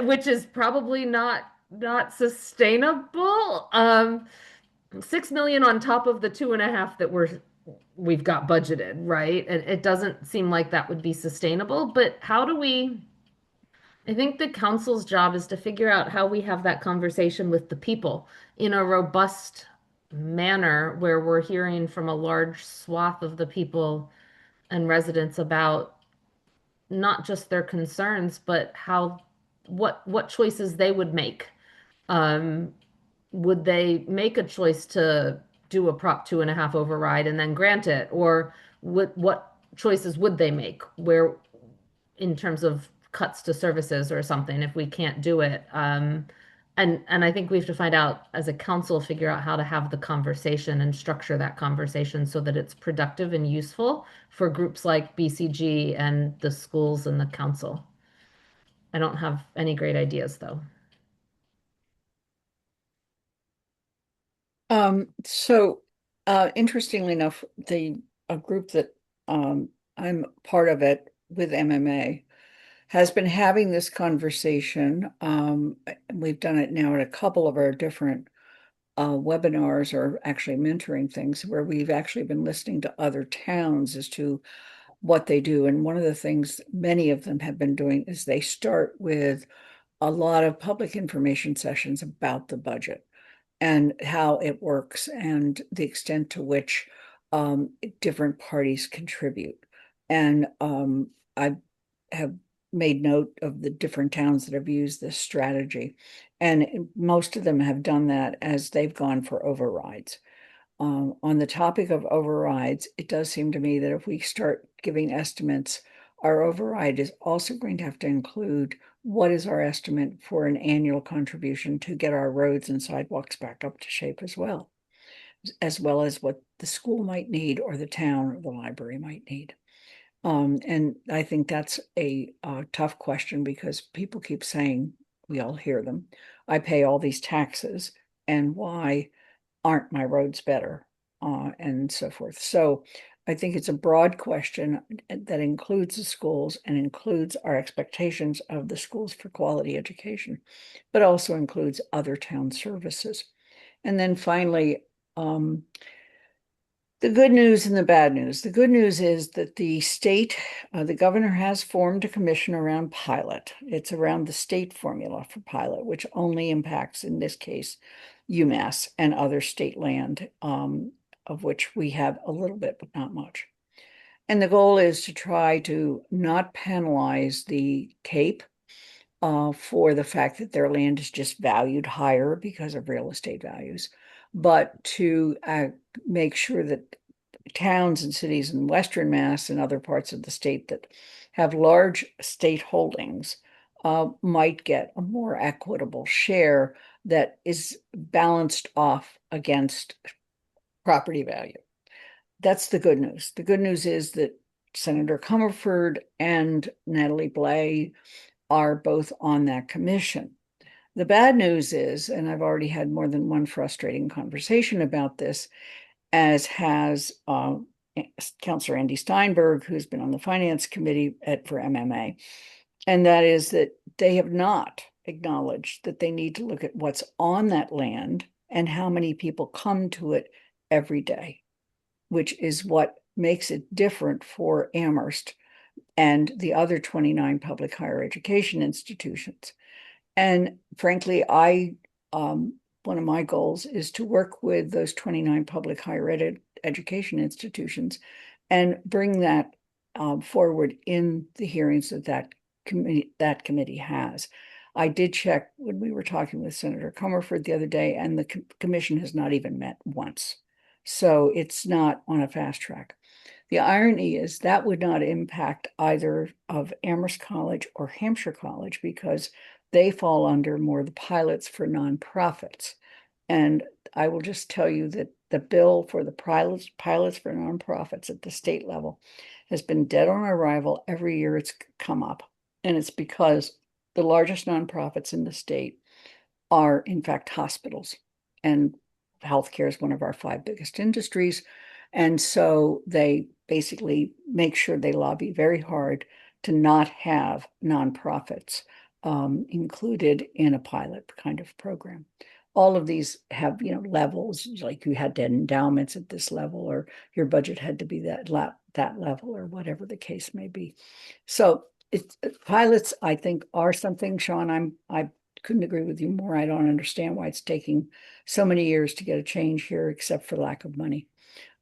which is probably not sustainable. 6 million on top of the 2.5 that we've got budgeted, right? And it doesn't seem like that would be sustainable. But I think the council's job is to figure out how we have that conversation with the people in a robust manner where we're hearing from a large swath of the people and residents about not just their concerns, but what choices they would make. Would they make a choice to do a Prop 2.5 override and then grant it? Or what choices would they make where in terms of cuts to services or something if we can't do it? And I think we have to find out as a council, figure out how to have the conversation and structure that conversation so that it's productive and useful for groups like BCG and the schools and the council. I don't have any great ideas though. Interestingly enough, a group that I'm part of it with MMA has been having this conversation. We've done it now at a couple of our different webinars or actually mentoring things where we've actually been listening to other towns as to what they do. And one of the things many of them have been doing is they start with a lot of public information sessions about the budget and how it works and the extent to which different parties contribute. And I have made note of the different towns that have used this strategy. And most of them have done that as they've gone for overrides. On the topic of overrides, it does seem to me that if we start giving estimates, our override is also going to have to include what is our estimate for an annual contribution to get our roads and sidewalks back up to shape as well as what the school might need or the town or the library might need. And I think that's a tough question because people keep saying, we all hear them, I pay all these taxes, and why aren't my roads better? And so forth. So I think it's a broad question that includes the schools and includes our expectations of the schools for quality education, but also includes other town services. And then finally, the good news and the bad news. The good news is that the state, the governor has formed a commission around pilot. It's around the state formula for pilot, which only impacts, in this case, UMass and other state land, of which we have a little bit, but not much. And the goal is to try to not penalize the Cape for the fact that their land is just valued higher because of real estate values, but to make sure that towns and cities in Western Mass and other parts of the state that have large state holdings might get a more equitable share that is balanced off against property value. That's the good news. The good news is that Senator Comerford and Natalie Blais are both on that commission. The bad news is, and I've already had more than one frustrating conversation about this, as has Councilor Andy Steinberg, who's been on the Finance Committee for MMA, and that is that they have not acknowledged that they need to look at what's on that land and how many people come to it every day, which is what makes it different for Amherst and the other 29 public higher education institutions. And frankly, one of my goals is to work with those 29 public higher education institutions and bring that forward in the hearings that committee has. I did check when we were talking with Senator Comerford the other day, and the commission has not even met once. So it's not on a fast track. The irony is that would not impact either of Amherst College or Hampshire College because they fall under more the pilots for nonprofits. And I will just tell you that the bill for the pilots for nonprofits at the state level has been dead on arrival every year it's come up. And it's because the largest nonprofits in the state are, in fact, hospitals. And healthcare is one of our 5 biggest industries. And so they basically make sure they lobby very hard to not have nonprofits included in a pilot kind of program. All of these have, levels, like you had to have endowments at this level, or your budget had to be that level, or whatever the case may be. So pilots, I think, are something, Sean, I couldn't agree with you more. I don't understand why it's taking so many years to get a change here, except for lack of money.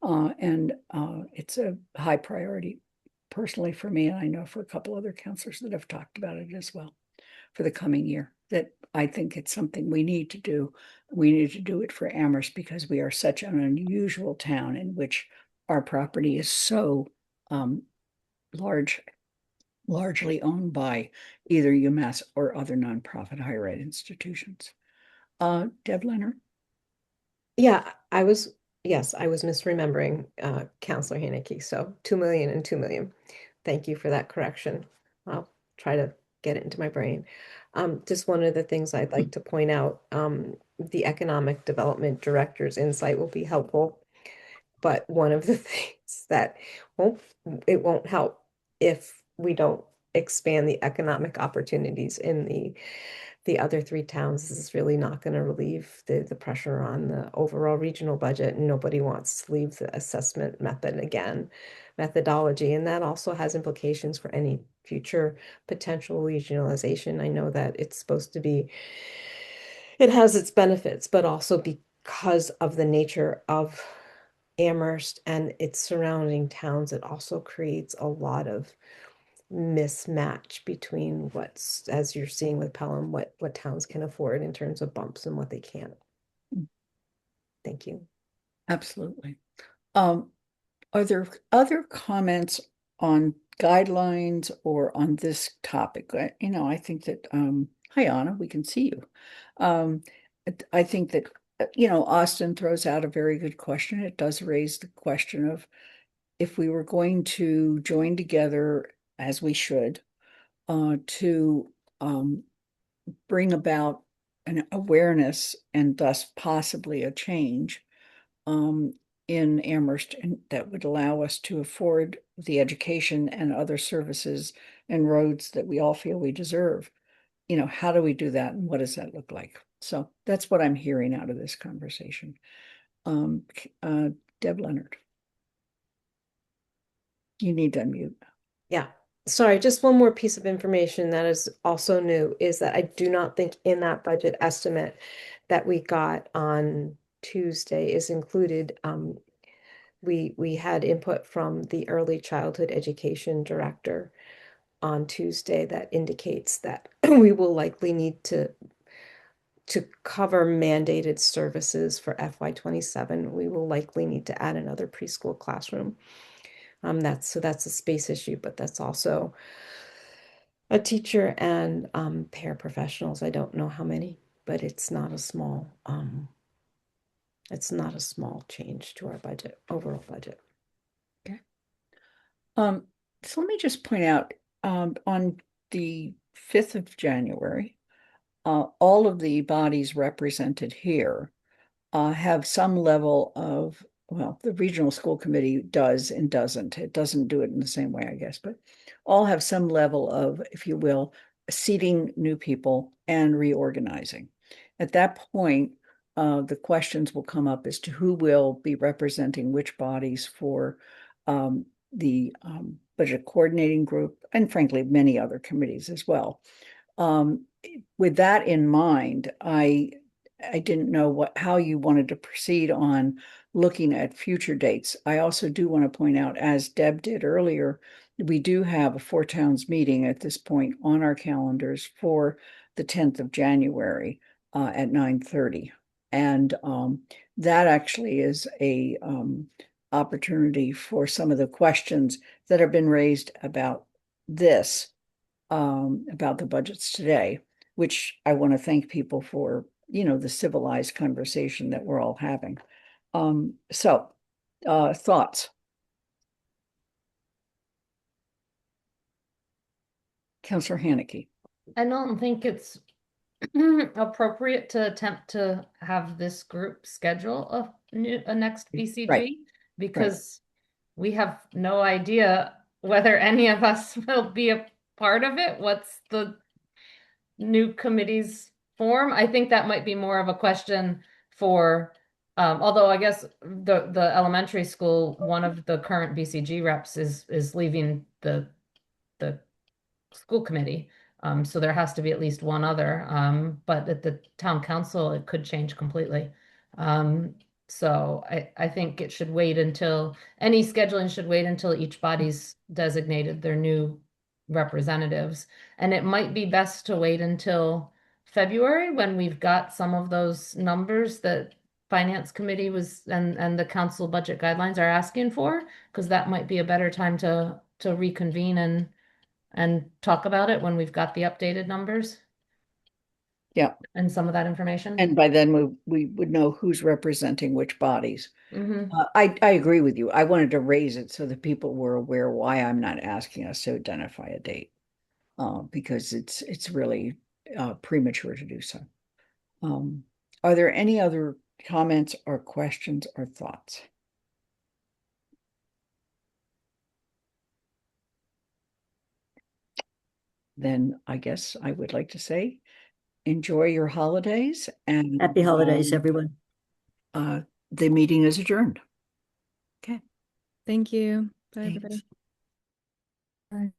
And it's a high priority personally for me, and I know for a couple other counselors that have talked about it as well for the coming year, that I think it's something we need to do. We need to do it for Amherst because we are such an unusual town in which our property is so largely owned by either UMass or other nonprofit higher ed institutions. Deb Leonard? Yeah, I was misremembering Counselor Haneke. So 2 million and 2 million. Thank you for that correction. I'll try to get it into my brain. Just one of the things I'd like to point out, the economic development director's insight will be helpful. But one of the things that won't help if we don't expand the economic opportunities in the other 3 towns. This is really not going to relieve the pressure on the overall regional budget. And nobody wants to leave the assessment methodology. And that also has implications for any future potential regionalization. I know that it's supposed to be, it has its benefits, but also because of the nature of Amherst and its surrounding towns, it also creates a lot of mismatch between what's, as you're seeing with Pelham, what towns can afford in terms of bumps and what they can't. Thank you. Absolutely. Are there other comments on guidelines or on this topic? I think that, hi, Anna, we can see you. I think that, Austin throws out a very good question. It does raise the question of if we were going to join together, as we should, to bring about an awareness and thus possibly a change in Amherst, and that would allow us to afford the education and other services and roads that we all feel we deserve. How do we do that, and what does that look like? So that's what I'm hearing out of this conversation. Deb Leonard, you need to unmute. Yeah. Sorry, just one more piece of information that is also new is that I do not think in that budget estimate that we got on Tuesday is included. We had input from the early childhood education director on Tuesday that indicates that we will likely need to cover mandated services for FY27. We will likely need to add another preschool classroom. That's a space issue, but that's also a teacher and paraprofessionals. I don't know how many, but it's not a small change to our budget, overall budget. Okay. So let me just point out, on the 5th of January, all of the bodies represented here have some level of, well, the regional school committee does and doesn't. It doesn't do it in the same way, I guess, but all have some level of, if you will, seating new people and reorganizing. At that point, the questions will come up as to who will be representing which bodies for the budget coordinating group, and frankly, many other committees as well. With that in mind, I didn't know how you wanted to proceed on looking at future dates. I also do want to point out, as Deb did earlier, we do have a Four Towns meeting at this point on our calendars for the 10th of January at 9:30. And that actually is a opportunity for some of the questions that have been raised about this, about the budgets today, which I want to thank people for, the civilized conversation that we're all having. Thoughts? Councillor Haneke. I don't think it's appropriate to attempt to have this group schedule a next BCG Right. because we have no idea whether any of us will be a part of it. What's the new committee's form? I think that might be more of a question for, although I guess the elementary school, one of the current BCG reps is leaving the school committee. So there has to be at least one other, but at the town council, it could change completely. So I think it should wait until, any scheduling should wait until each body's designated their new representatives. And it might be best to wait until February when we've got some of those numbers that finance committee and the council budget guidelines are asking for, because that might be a better time to reconvene and talk about it when we've got the updated numbers. Yeah. And some of that information. And by then we would know who's representing which bodies. Mm-hmm. I agree with you. I wanted to raise it so that people were aware why I'm not asking us to identify a date, because it's really premature to do so. Are there any other comments or questions or thoughts? Then I guess I would like to say, enjoy your holidays and Happy holidays, everyone. The meeting is adjourned. Thank you. Bye, Thanks. everybody. Bye.